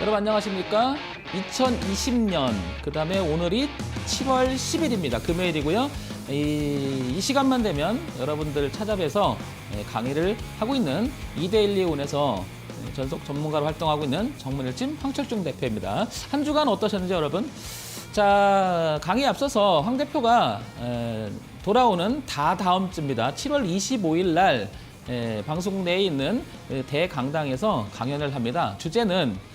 여러분 안녕하십니까? 2020년 그 다음에 오늘이 7월 10일입니다. 금요일이고요. 이 시간만 되면 여러분들 찾아뵈서 강의를 하고 있는 이데일리온에서 전속 전문가로 활동하고 있는 정문일진 황철중 대표입니다. 한 주간 어떠셨는지 여러분? 자, 강의에 앞서서 황 대표가 돌아오는 다다음 주입니다. 7월 25일 날 방송 내에 있는 대강당에서 강연을 합니다. 주제는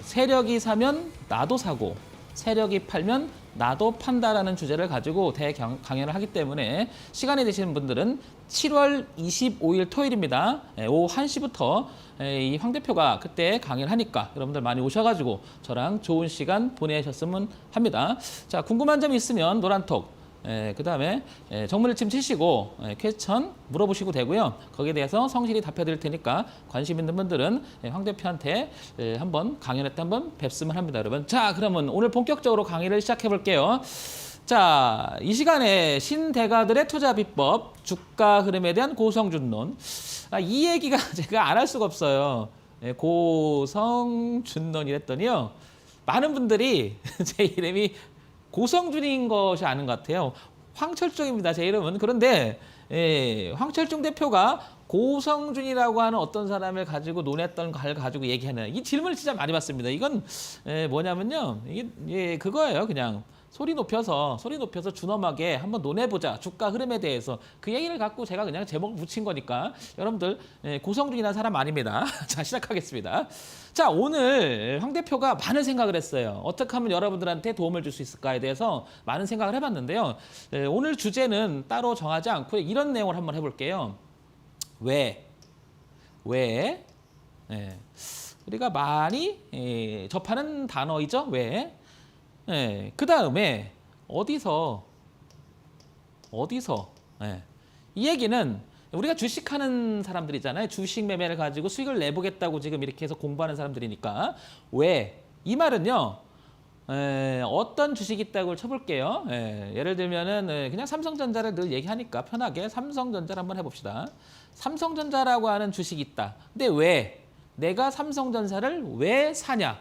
세력이 사면 나도 사고 세력이 팔면 나도 판다라는 주제를 가지고 대강연을 하기 때문에 시간이 되시는 분들은 7월 25일 토요일입니다. 오후 1시부터 이 황 대표가 그때 강연을 하니까 여러분들 많이 오셔가지고 저랑 좋은 시간 보내셨으면 합니다. 자, 궁금한 점 있으면 노란톡 그 다음에 정문일침 치시고 퀘스천 물어보시고 되고요. 거기에 대해서 성실히 답해드릴 테니까 관심 있는 분들은 황 대표한테 한번 강연회 때 한번 뵙으면 합니다, 여러분. 자, 그러면 오늘 본격적으로 강의를 시작해 볼게요. 자, 이 시간에 신대가들의 투자 비법, 주가 흐름에 대한 고성준론. 이 얘기가 제가 안 할 수가 없어요. 고성준론이랬더니요. 많은 분들이 제 이름이 고성준인 것이 아는 것 같아요. 황철중입니다, 제 이름은. 그런데 황철중 대표가 고성준이라고 하는 어떤 사람을 가지고 논했던 걸 가지고 얘기하는 이 질문을 진짜 많이 받습니다. 이건 뭐냐면요, 이게 그거예요. 그냥 소리 높여서 준엄하게 한번 논해보자. 주가 흐름에 대해서 그 얘기를 갖고 제가 그냥 제목을 붙인 거니까 여러분들 고성준이라는 사람 아닙니다. 자, 시작하겠습니다. 자, 오늘 황 대표가 많은 생각을 했어요. 어떻게 하면 여러분들한테 도움을 줄 수 있을까에 대해서 많은 생각을 해봤는데요. 오늘 주제는 따로 정하지 않고 이런 내용을 한번 해볼게요. 왜? 우리가 많이 접하는 단어이죠. 왜? 그 다음에 어디서 이 얘기는 우리가 주식하는 사람들이잖아요. 주식 매매를 가지고 수익을 내보겠다고 지금 이렇게 해서 공부하는 사람들이니까 왜? 이 말은요. 어떤 주식이 있다고 쳐볼게요. 예를 들면은 그냥 삼성전자를 늘 얘기하니까 편하게 삼성전자를 한번 해봅시다. 삼성전자라고 하는 주식이 있다. 근데 왜? 내가 삼성전자를 왜 사냐?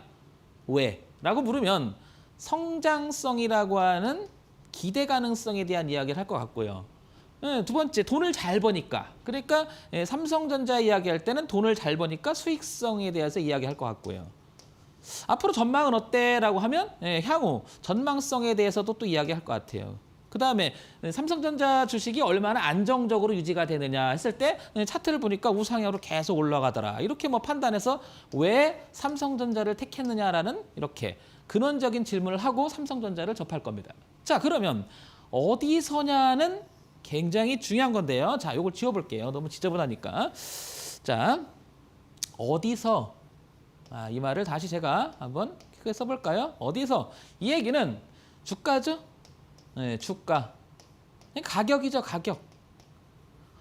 왜? 라고 물으면 성장성이라고 하는 기대 가능성에 대한 이야기를 할 것 같고요. 두 번째, 돈을 잘 버니까. 그러니까 삼성전자 이야기할 때는 돈을 잘 버니까 수익성에 대해서 이야기할 것 같고요. 앞으로 전망은 어때? 라고 하면 향후 전망성에 대해서도 또 이야기할 것 같아요. 그 다음에 삼성전자 주식이 얼마나 안정적으로 유지가 되느냐 했을 때 차트를 보니까 우상향으로 계속 올라가더라. 이렇게 뭐 판단해서 왜 삼성전자를 택했느냐라는 이렇게 근원적인 질문을 하고 삼성전자를 접할 겁니다. 자, 그러면 어디서냐는 굉장히 중요한 건데요. 자, 이걸 지워볼게요. 너무 지저분하니까. 자, 어디서 이 말을 다시 제가 한번 크게 써볼까요? 어디서? 이 얘기는 주가죠? 주가. 가격이죠, 가격.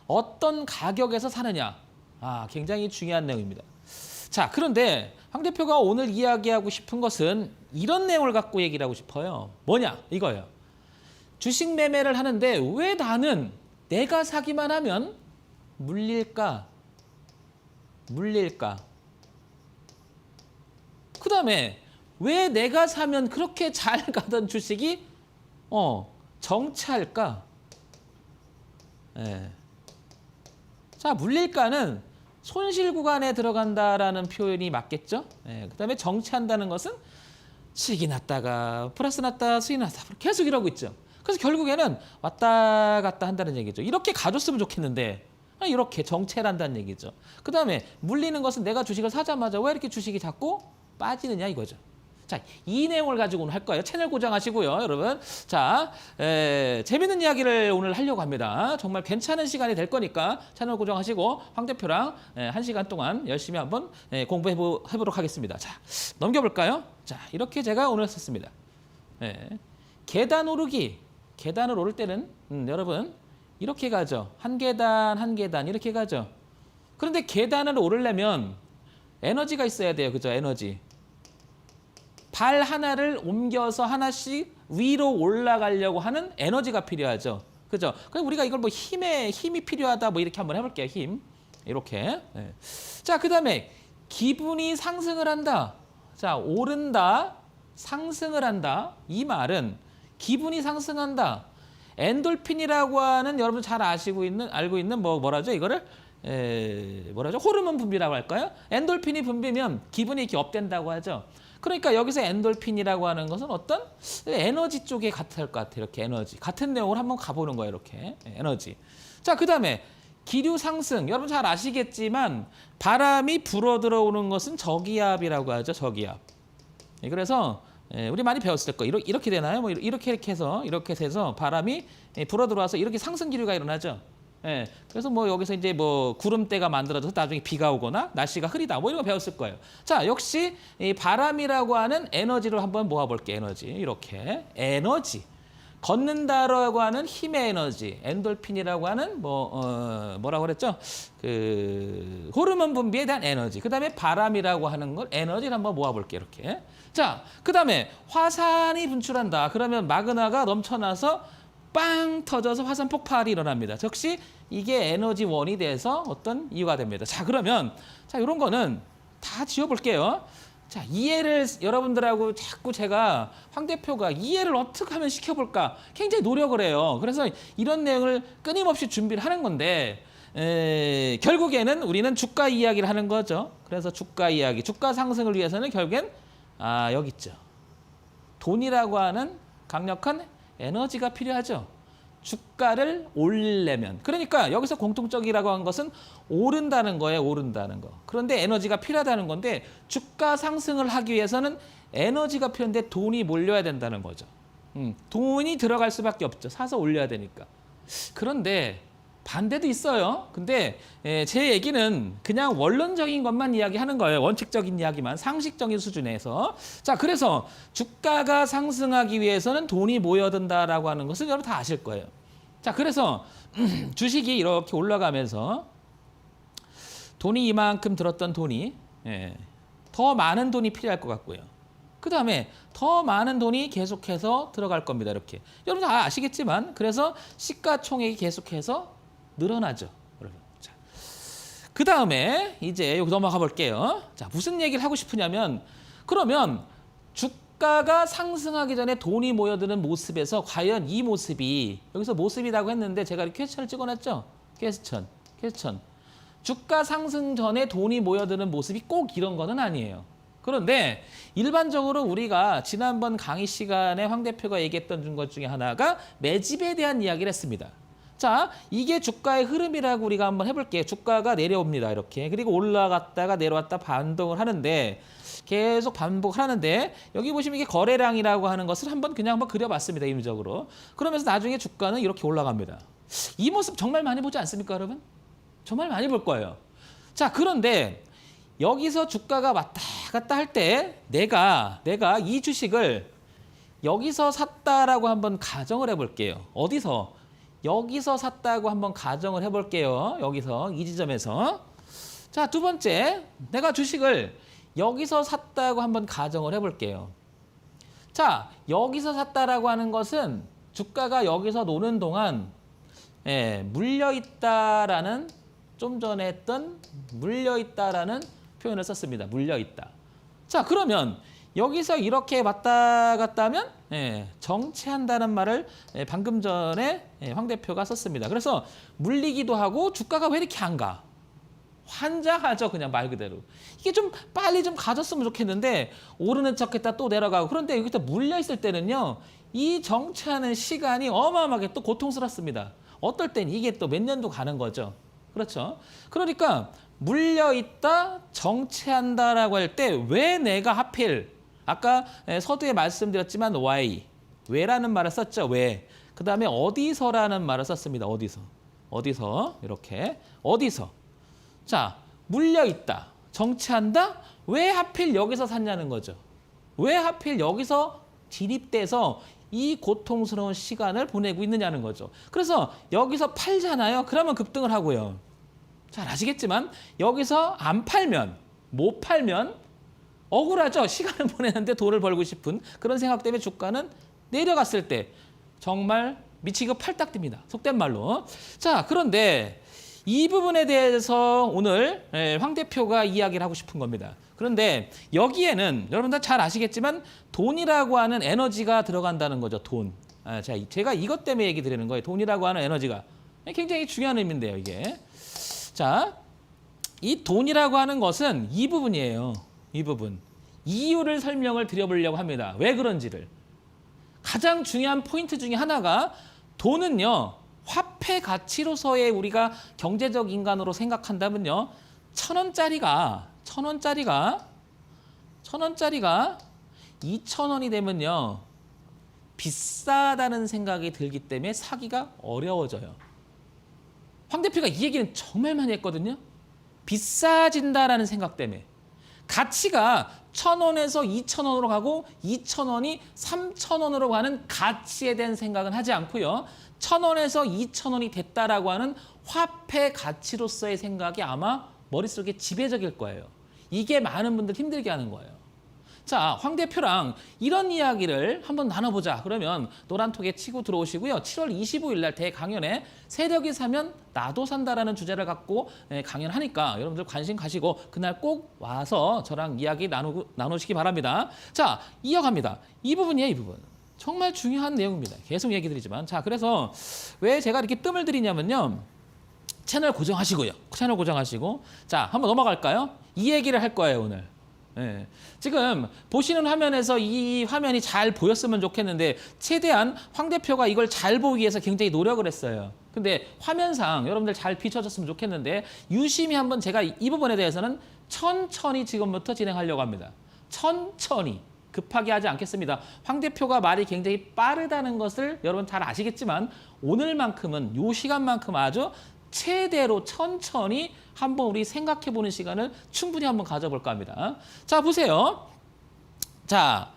어떤 가격에서 사느냐. 굉장히 중요한 내용입니다. 자, 그런데 황 대표가 오늘 이야기하고 싶은 것은 이런 내용을 갖고 얘기를 하고 싶어요. 뭐냐? 이거예요. 주식 매매를 하는데 왜 나는 내가 사기만 하면 물릴까? 그 다음에 왜 내가 사면 그렇게 잘 가던 주식이 정체할까? 자, 물릴까는 손실 구간에 들어간다라는 표현이 맞겠죠? 그 다음에 정체한다는 것은 수익이 났다가 플러스 났다 수익이 났다 계속 이러고 있죠. 그래서 결국에는 왔다 갔다 한다는 얘기죠. 이렇게 가줬으면 좋겠는데 이렇게 정체한다는 얘기죠. 그 다음에 물리는 것은 내가 주식을 사자마자 왜 이렇게 주식이 자꾸 빠지느냐 이거죠. 자, 이 내용을 가지고 오늘 할 거예요. 채널 고정하시고요, 여러분. 자, 재밌는 이야기를 오늘 하려고 합니다. 정말 괜찮은 시간이 될 거니까 채널 고정하시고 황 대표랑 1시간 동안 열심히 한번 공부해보도록 하겠습니다. 자, 넘겨볼까요? 자, 이렇게 제가 오늘 썼습니다. 계단 오르기. 계단을 오를 때는 여러분 이렇게 가죠. 한 계단 이렇게 가죠. 그런데 계단을 오르려면 에너지가 있어야 돼요. 그죠? 에너지. 발 하나를 옮겨서 하나씩 위로 올라가려고 하는 에너지가 필요하죠. 그죠? 그럼 우리가 이걸 뭐 힘이 필요하다 뭐 이렇게 한번 해볼게요. 힘. 이렇게. 자, 그 다음에 기분이 상승을 한다. 자, 오른다, 상승을 한다. 이 말은 기분이 상승한다. 엔돌핀이라고 하는 여러분 잘 알고 있는 뭐라죠? 이거를 뭐라죠? 호르몬 분비라고 할까요? 엔돌핀이 분비면 기분이 이렇게 업된다고 하죠. 그러니까 여기서 엔돌핀이라고 하는 것은 어떤 에너지 쪽에 같을 것 같아요. 이렇게 에너지. 같은 내용을 한번 가보는 거예요. 이렇게 에너지. 자, 그다음에 기류 상승. 여러분 잘 아시겠지만 바람이 불어 들어오는 것은 저기압이라고 하죠. 저기압. 그래서 우리 많이 배웠을 거예요. 이렇게 되나요? 뭐 이렇게 해서 바람이 불어 들어와서 이렇게 상승 기류가 일어나죠. 그래서 뭐 여기서 이제 뭐 구름대가 만들어져서 나중에 비가 오거나 날씨가 흐리다 뭐 이런 거 배웠을 거예요. 자, 역시 이 바람이라고 하는 에너지를 한번 모아볼게요. 에너지 이렇게 에너지. 걷는다라고 하는 힘의 에너지, 엔돌핀이라고 하는 뭐라고 그랬죠? 그 호르몬 분비에 대한 에너지. 그다음에 바람이라고 하는 걸 에너지를 한번 모아볼게요. 이렇게. 자, 그다음에 화산이 분출한다. 그러면 마그마가 넘쳐나서 빵 터져서 화산 폭발이 일어납니다. 역시 이게 에너지 원이 돼서 어떤 이유가 됩니다. 자, 그러면 자, 이런 거는 다 지워볼게요. 자, 이해를 여러분들하고 자꾸 제가 황 대표가 이해를 어떻게 하면 시켜볼까 굉장히 노력을 해요. 그래서 이런 내용을 끊임없이 준비를 하는 건데 결국에는 우리는 주가 이야기를 하는 거죠. 그래서 주가 이야기, 주가 상승을 위해서는 결국엔 여기 있죠. 돈이라고 하는 강력한 에너지가 필요하죠. 주가를 올리려면. 그러니까 여기서 공통적이라고 한 것은 오른다는 거예요. 오른다는 거. 그런데 에너지가 필요하다는 건데 주가 상승을 하기 위해서는 에너지가 필요한데 돈이 몰려야 된다는 거죠. 돈이 들어갈 수밖에 없죠. 사서 올려야 되니까. 그런데 반대도 있어요. 근데 제 얘기는 그냥 원론적인 것만 이야기하는 거예요. 원칙적인 이야기만, 상식적인 수준에서. 자, 그래서 주가가 상승하기 위해서는 돈이 모여든다라고 하는 것은 여러분 다 아실 거예요. 자, 그래서 주식이 이렇게 올라가면서 돈이 이만큼 들었던 돈이 더 많은 돈이 필요할 것 같고요. 그 다음에 더 많은 돈이 계속해서 들어갈 겁니다. 이렇게. 여러분 다 아시겠지만 그래서 시가총액이 계속해서 늘어나죠. 여러분. 자, 그 다음에 이제 여기 넘어가 볼게요. 자, 무슨 얘기를 하고 싶으냐면 그러면 주가가 상승하기 전에 돈이 모여드는 모습에서 과연 이 모습이 여기서 모습이라고 했는데 제가 이렇게 퀘스천을 찍어놨죠. 퀘스천. 주가 상승 전에 돈이 모여드는 모습이 꼭 이런 거는 아니에요. 그런데 일반적으로 우리가 지난번 강의 시간에 황 대표가 얘기했던 것 중에 하나가 매집에 대한 이야기를 했습니다. 자, 이게 주가의 흐름이라고 우리가 한번 해볼게요. 주가가 내려옵니다. 이렇게. 그리고 올라갔다가 내려왔다 반동을 하는데 계속 반복하는데 여기 보시면 이게 거래량이라고 하는 것을 그냥 한번 그려봤습니다. 임의적으로. 그러면서 나중에 주가는 이렇게 올라갑니다. 이 모습 정말 많이 보지 않습니까, 여러분? 정말 많이 볼 거예요. 자, 그런데 여기서 주가가 왔다 갔다 할 때 내가 이 주식을 여기서 샀다라고 한번 가정을 해볼게요. 어디서? 여기서 샀다고 한번 가정을 해볼게요. 여기서 이 지점에서. 자, 두 번째, 내가 주식을 여기서 샀다고 한번 가정을 해볼게요. 자, 여기서 샀다라고 하는 것은 주가가 여기서 노는 동안 물려있다라는 좀 전에 했던 물려있다라는 표현을 썼습니다. 물려있다. 자, 그러면 여기서 이렇게 왔다 갔다 하면 정체한다는 말을 방금 전에 황 대표가 썼습니다. 그래서 물리기도 하고 주가가 왜 이렇게 안 가? 환장하죠. 그냥 말 그대로. 이게 좀 빨리 좀 가졌으면 좋겠는데 오르는 척했다 또 내려가고 그런데 여기서 물려있을 때는요. 이 정체하는 시간이 어마어마하게 또 고통스럽습니다. 어떨 땐 이게 또 몇 년도 가는 거죠. 그렇죠. 그러니까 물려있다, 정체한다라고 할 때 왜 내가 하필 아까 서두에 말씀드렸지만 why, 왜라는 말을 썼죠. 왜. 그 다음에 어디서라는 말을 썼습니다. 어디서 이렇게 어디서. 자, 물려있다, 정체한다. 왜 하필 여기서 샀냐는 거죠. 왜 하필 여기서 진입돼서 이 고통스러운 시간을 보내고 있느냐는 거죠. 그래서 여기서 팔잖아요. 그러면 급등을 하고요. 잘 아시겠지만 여기서 안 팔면, 못 팔면 억울하죠. 시간을 보내는데 돈을 벌고 싶은 그런 생각 때문에 주가는 내려갔을 때 정말 미치고 팔딱 뜁니다. 속된 말로. 자, 그런데 이 부분에 대해서 오늘 황 대표가 이야기를 하고 싶은 겁니다. 그런데 여기에는 여러분들 잘 아시겠지만 돈이라고 하는 에너지가 들어간다는 거죠. 돈. 제가 이것 때문에 얘기 드리는 거예요. 돈이라고 하는 에너지가. 굉장히 중요한 의미인데요, 이게. 자, 이 돈이라고 하는 것은 이 부분이에요. 이 부분. 이유를 설명을 드려보려고 합니다. 왜 그런지를. 가장 중요한 포인트 중에 하나가 돈은요. 화폐 가치로서의 우리가 경제적 인간으로 생각한다면요. 1,000원짜리가 2,000원이 되면요. 비싸다는 생각이 들기 때문에 사기가 어려워져요. 황 대표가 이 얘기는 정말 많이 했거든요. 비싸진다라는 생각 때문에. 가치가 1,000원에서 2,000원으로 가고 2,000원이 3,000원으로 가는 가치에 대한 생각은 하지 않고요. 1,000원에서 2,000원이 됐다라고 하는 화폐 가치로서의 생각이 아마 머릿속에 지배적일 거예요. 이게 많은 분들 힘들게 하는 거예요. 자, 황 대표랑 이런 이야기를 한번 나눠보자. 그러면 노란톡에 치고 들어오시고요. 7월 25일 날 대강연에 세력이 사면 나도 산다라는 주제를 갖고 강연하니까 여러분들 관심 가시고 그날 꼭 와서 저랑 이야기 나누시기 바랍니다. 자, 이어갑니다. 이 부분이에요, 이 부분. 정말 중요한 내용입니다. 계속 얘기 드리지만. 자, 그래서 왜 제가 이렇게 뜸을 들이냐면요. 채널 고정하시고요. 채널 고정하시고. 자, 한번 넘어갈까요? 이 얘기를 할 거예요, 오늘. 네. 지금 보시는 화면에서 이 화면이 잘 보였으면 좋겠는데 최대한 황 대표가 이걸 잘 보기 위해서 굉장히 노력을 했어요. 근데 화면상 여러분들 잘 비춰졌으면 좋겠는데 유심히 한번 제가 이 부분에 대해서는 천천히 지금부터 진행하려고 합니다. 천천히. 급하게 하지 않겠습니다. 황 대표가 말이 굉장히 빠르다는 것을 여러분 잘 아시겠지만 오늘만큼은 이 시간만큼 아주 최대로 천천히 한번 우리 생각해보는 시간을 충분히 한번 가져볼까 합니다. 자, 보세요. 자,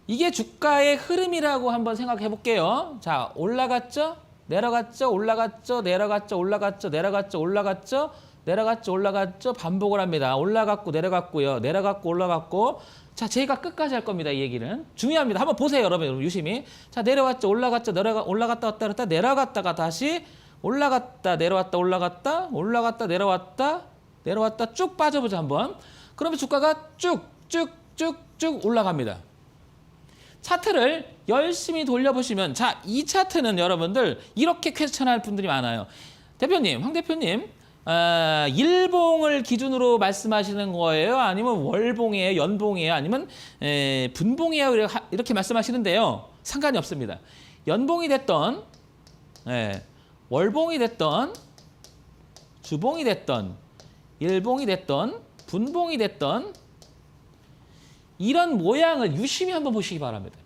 이게 주가의 흐름이라고 한번 생각해 볼게요. 자, 올라갔죠? 내려갔죠? 올라갔죠? 내려갔죠? 올라갔죠? 내려갔죠? 올라갔죠? 내려갔죠? 올라갔죠? 반복을 합니다. 올라갔고 내려갔고요. 내려갔고 올라갔고. 자, 제가 끝까지 할 겁니다. 이 얘기는. 중요합니다. 한번 보세요, 여러분. 유심히. 자, 내려왔죠? 올라갔죠? 올라갔다 왔다 갔다 내려갔다가 다시 올라갔다 내려왔다 올라갔다 올라갔다 내려왔다 내려왔다 쭉 빠져보자 한번. 그러면 주가가 쭉쭉쭉쭉 올라갑니다. 차트를 열심히 돌려보시면 자, 이 차트는 여러분들 이렇게 퀘스천할 분들이 많아요. 대표님, 황 대표님 일봉을 기준으로 말씀하시는 거예요? 아니면 월봉이에요? 연봉이에요? 아니면 분봉이에요? 이렇게 말씀하시는데요. 상관이 없습니다. 연봉이 됐던 월봉이 됐던 주봉이 됐던 일봉이 됐던 분봉이 됐던 이런 모양을 유심히 한번 보시기 바랍니다.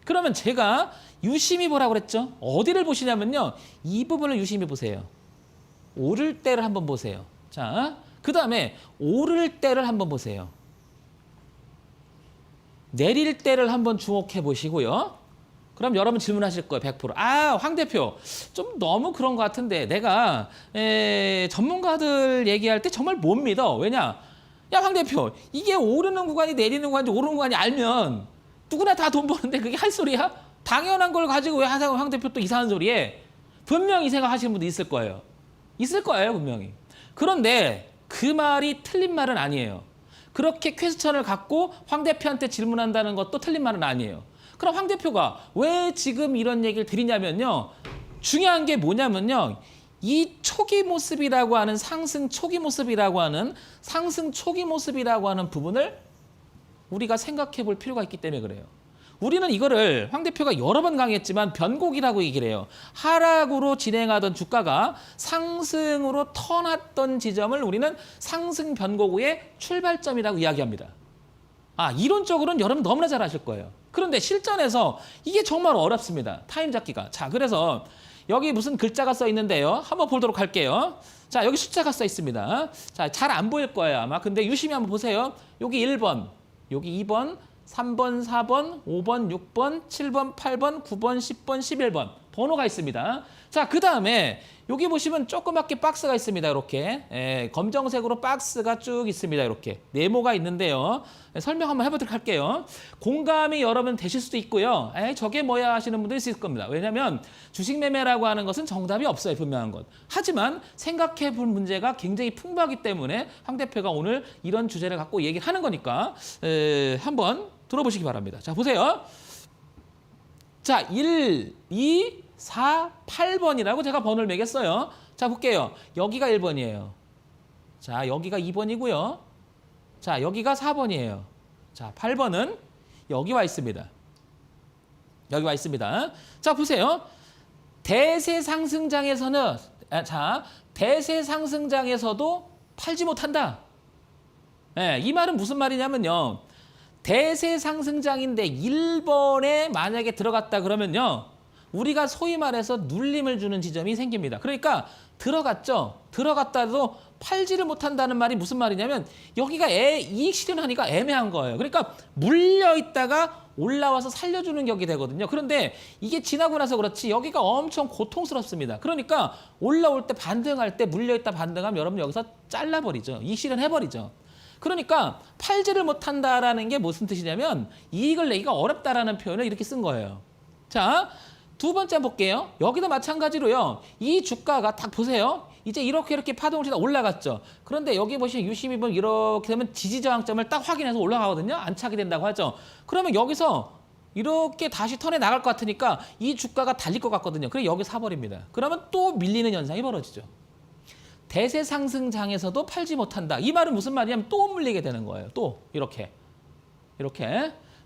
그러면 제가 유심히 보라고 그랬죠. 어디를 보시냐면요. 이 부분을 유심히 보세요. 오를 때를 한번 보세요. 자, 그 다음에 오를 때를 한번 보세요. 내릴 때를 한번 주목해 보시고요. 그럼 여러분 질문하실 거예요. 100%. 아, 황 대표 좀 너무 그런 것 같은데 내가 전문가들 얘기할 때 정말 못 믿어. 왜냐? 야, 황 대표 이게 오르는 구간이 내리는 구간인지 오르는 구간이 알면 누구나 다 돈 버는데 그게 할 소리야? 당연한 걸 가지고 왜 황 대표 또 이상한 소리에 분명히 생각하시는 분도 있을 거예요. 있을 거예요, 분명히. 그런데 그 말이 틀린 말은 아니에요. 그렇게 퀘스천을 갖고 황 대표한테 질문한다는 것도 틀린 말은 아니에요. 그럼 황 대표가 왜 지금 이런 얘기를 드리냐면요. 중요한 게 뭐냐면요. 이 초기 모습이라고 하는 상승 초기 모습이라고 하는 부분을 우리가 생각해 볼 필요가 있기 때문에 그래요. 우리는 이거를 황 대표가 여러 번 강의했지만 변곡이라고 얘기를 해요. 하락으로 진행하던 주가가 상승으로 턴했던 지점을 우리는 상승 변곡 후의 출발점이라고 이야기합니다. 아, 이론적으로는 여러분 너무나 잘 아실 거예요. 그런데 실전에서 이게 정말 어렵습니다. 타임 잡기가. 자, 그래서 여기 무슨 글자가 써 있는데요. 한번 보도록 할게요. 자, 여기 숫자가 써 있습니다. 자, 잘 안 보일 거예요, 아마. 근데 유심히 한번 보세요. 여기 1번, 여기 2번, 3번, 4번, 5번, 6번, 7번, 8번, 9번, 10번, 11번. 번호가 있습니다. 자, 그 다음에 여기 보시면 조그맣게 박스가 있습니다. 이렇게 검정색으로 박스가 쭉 있습니다. 이렇게 네모가 있는데요. 설명 한번 해보도록 할게요. 공감이 여러분 되실 수도 있고요. 저게 뭐야 하시는 분들이 있을 겁니다. 왜냐하면 주식 매매라고 하는 것은 정답이 없어요. 분명한 것. 하지만 생각해 볼 문제가 굉장히 풍부하기 때문에 황 대표가 오늘 이런 주제를 갖고 얘기를 하는 거니까 한번 들어보시기 바랍니다. 자, 보세요. 자, 1, 2, 4, 8번이라고 제가 번호를 매겼어요. 자, 볼게요. 여기가 1번이에요. 자, 여기가 2번이고요. 자, 여기가 4번이에요. 자, 8번은 여기 와 있습니다. 여기 와 있습니다. 자, 보세요. 대세 상승장에서는 대세 상승장에서도 팔지 못한다. 이 말은 무슨 말이냐면요. 대세 상승장인데 1번에 만약에 들어갔다 그러면요. 우리가 소위 말해서 눌림을 주는 지점이 생깁니다. 그러니까 들어갔죠. 들어갔다도 팔지를 못한다는 말이 무슨 말이냐면 여기가 이익 실현하니까 애매한 거예요. 그러니까 물려있다가 올라와서 살려주는 격이 되거든요. 그런데 이게 지나고 나서 그렇지 여기가 엄청 고통스럽습니다. 그러니까 올라올 때 반등할 때 물려있다 반등하면 여러분 여기서 잘라버리죠. 이익 실현해버리죠. 그러니까 팔지를 못한다라는 게 무슨 뜻이냐면 이익을 내기가 어렵다라는 표현을 이렇게 쓴 거예요. 자, 두 번째 한번 볼게요. 여기도 마찬가지로요. 이 주가가 딱 보세요. 이제 이렇게 파동을 치다 올라갔죠. 그런데 여기 보시면 유심히 보면 이렇게 되면 지지저항점을 딱 확인해서 올라가거든요. 안 차게 된다고 하죠. 그러면 여기서 이렇게 다시 턴에 나갈 것 같으니까 이 주가가 달릴 것 같거든요. 그래 여기 사버립니다. 그러면 또 밀리는 현상이 벌어지죠. 대세 상승장에서도 팔지 못한다. 이 말은 무슨 말이냐면 또 물리게 되는 거예요. 또 이렇게.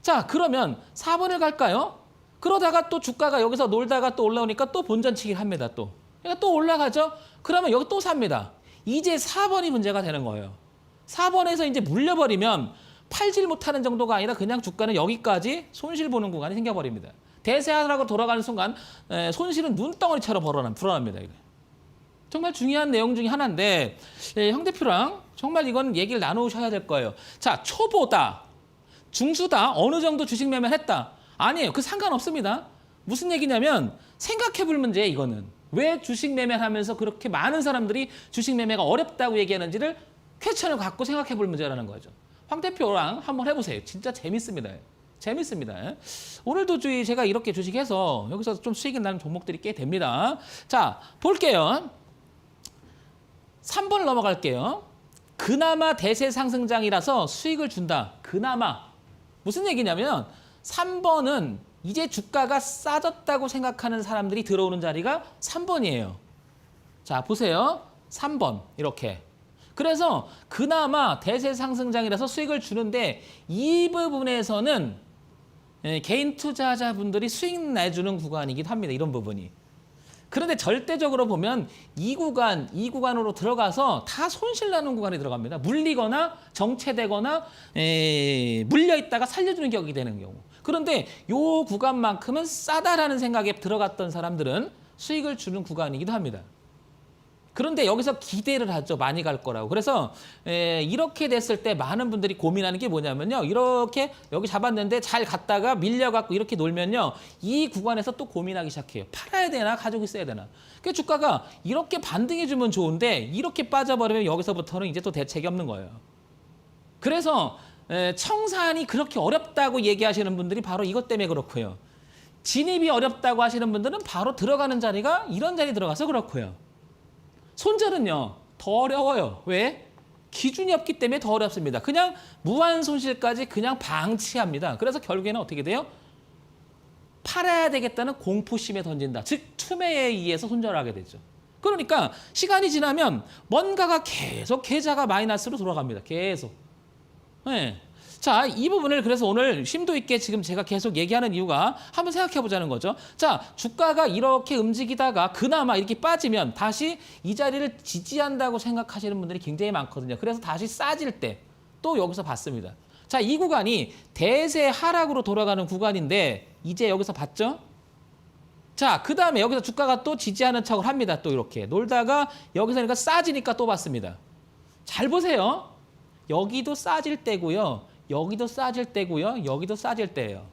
자, 그러면 4번을 갈까요? 그러다가 또 주가가 여기서 놀다가 또 올라오니까 또 본전치기를 합니다. 그러니까 또 올라가죠? 그러면 여기 또 삽니다. 이제 4번이 문제가 되는 거예요. 4번에서 이제 물려버리면 팔질 못하는 정도가 아니라 그냥 주가는 여기까지 손실 보는 구간이 생겨버립니다. 대세하라고 돌아가는 순간 손실은 눈덩어리처럼 불어납니다. 이거. 정말 중요한 내용 중에 하나인데 황 대표랑 정말 이건 얘기를 나누셔야 될 거예요. 자, 초보다, 중수다, 어느 정도 주식 매매를 했다. 아니에요. 그 상관없습니다. 무슨 얘기냐면 생각해 볼 문제예요. 이거는. 왜 주식 매매를 하면서 그렇게 많은 사람들이 주식 매매가 어렵다고 얘기하는지를 퀘스천을 갖고 생각해 볼 문제라는 거죠. 황 대표랑 한번 해보세요. 진짜 재밌습니다. 재밌습니다. 오늘도 제가 이렇게 주식해서 여기서 좀 수익이 나는 종목들이 꽤 됩니다. 자, 볼게요. 3번을 넘어갈게요. 그나마 대세 상승장이라서 수익을 준다. 그나마. 무슨 얘기냐면 3번은 이제 주가가 싸졌다고 생각하는 사람들이 들어오는 자리가 3번이에요. 자, 보세요. 3번 이렇게. 그래서 그나마 대세 상승장이라서 수익을 주는데 이 부분에서는 개인 투자자분들이 수익 내주는 구간이기도 합니다. 이런 부분이. 그런데 절대적으로 보면 이 구간으로 들어가서 다 손실나는 구간에 들어갑니다. 물리거나 정체되거나 물려있다가 살려주는 격이 되는 경우. 그런데 이 구간만큼은 싸다라는 생각에 들어갔던 사람들은 수익을 주는 구간이기도 합니다. 그런데 여기서 기대를 하죠. 많이 갈 거라고. 그래서 이렇게 됐을 때 많은 분들이 고민하는 게 뭐냐면요. 이렇게 여기 잡았는데 잘 갔다가 밀려갖고 이렇게 놀면요. 이 구간에서 또 고민하기 시작해요. 팔아야 되나 가지고 있어야 되나. 그 주가가 이렇게 반등해주면 좋은데 이렇게 빠져버리면 여기서부터는 이제 또 대책이 없는 거예요. 그래서 청산이 그렇게 어렵다고 얘기하시는 분들이 바로 이것 때문에 그렇고요. 진입이 어렵다고 하시는 분들은 바로 들어가는 자리가 이런 자리 들어가서 그렇고요. 손절은요 더 어려워요. 왜? 기준이 없기 때문에 더 어렵습니다. 그냥 무한 손실까지 그냥 방치합니다. 그래서 결국에는 어떻게 돼요? 팔아야 되겠다는 공포심에 던진다. 즉 투매에 의해서 손절하게 되죠. 그러니까 시간이 지나면 뭔가가 계속 계좌가 마이너스로 돌아갑니다. 계속. 네. 자, 이 부분을 그래서 오늘 심도 있게 지금 제가 계속 얘기하는 이유가 한번 생각해 보자는 거죠. 자, 주가가 이렇게 움직이다가 그나마 이렇게 빠지면 다시 이 자리를 지지한다고 생각하시는 분들이 굉장히 많거든요. 그래서 다시 싸질 때 또 여기서 봤습니다. 자, 이 구간이 대세 하락으로 돌아가는 구간인데 이제 여기서 봤죠? 자, 그 다음에 여기서 주가가 또 지지하는 척을 합니다. 또 이렇게 놀다가 여기서 그러니까 싸지니까 또 봤습니다. 잘 보세요. 여기도 싸질 때고요. 여기도 싸질 때고요. 여기도 싸질 때예요.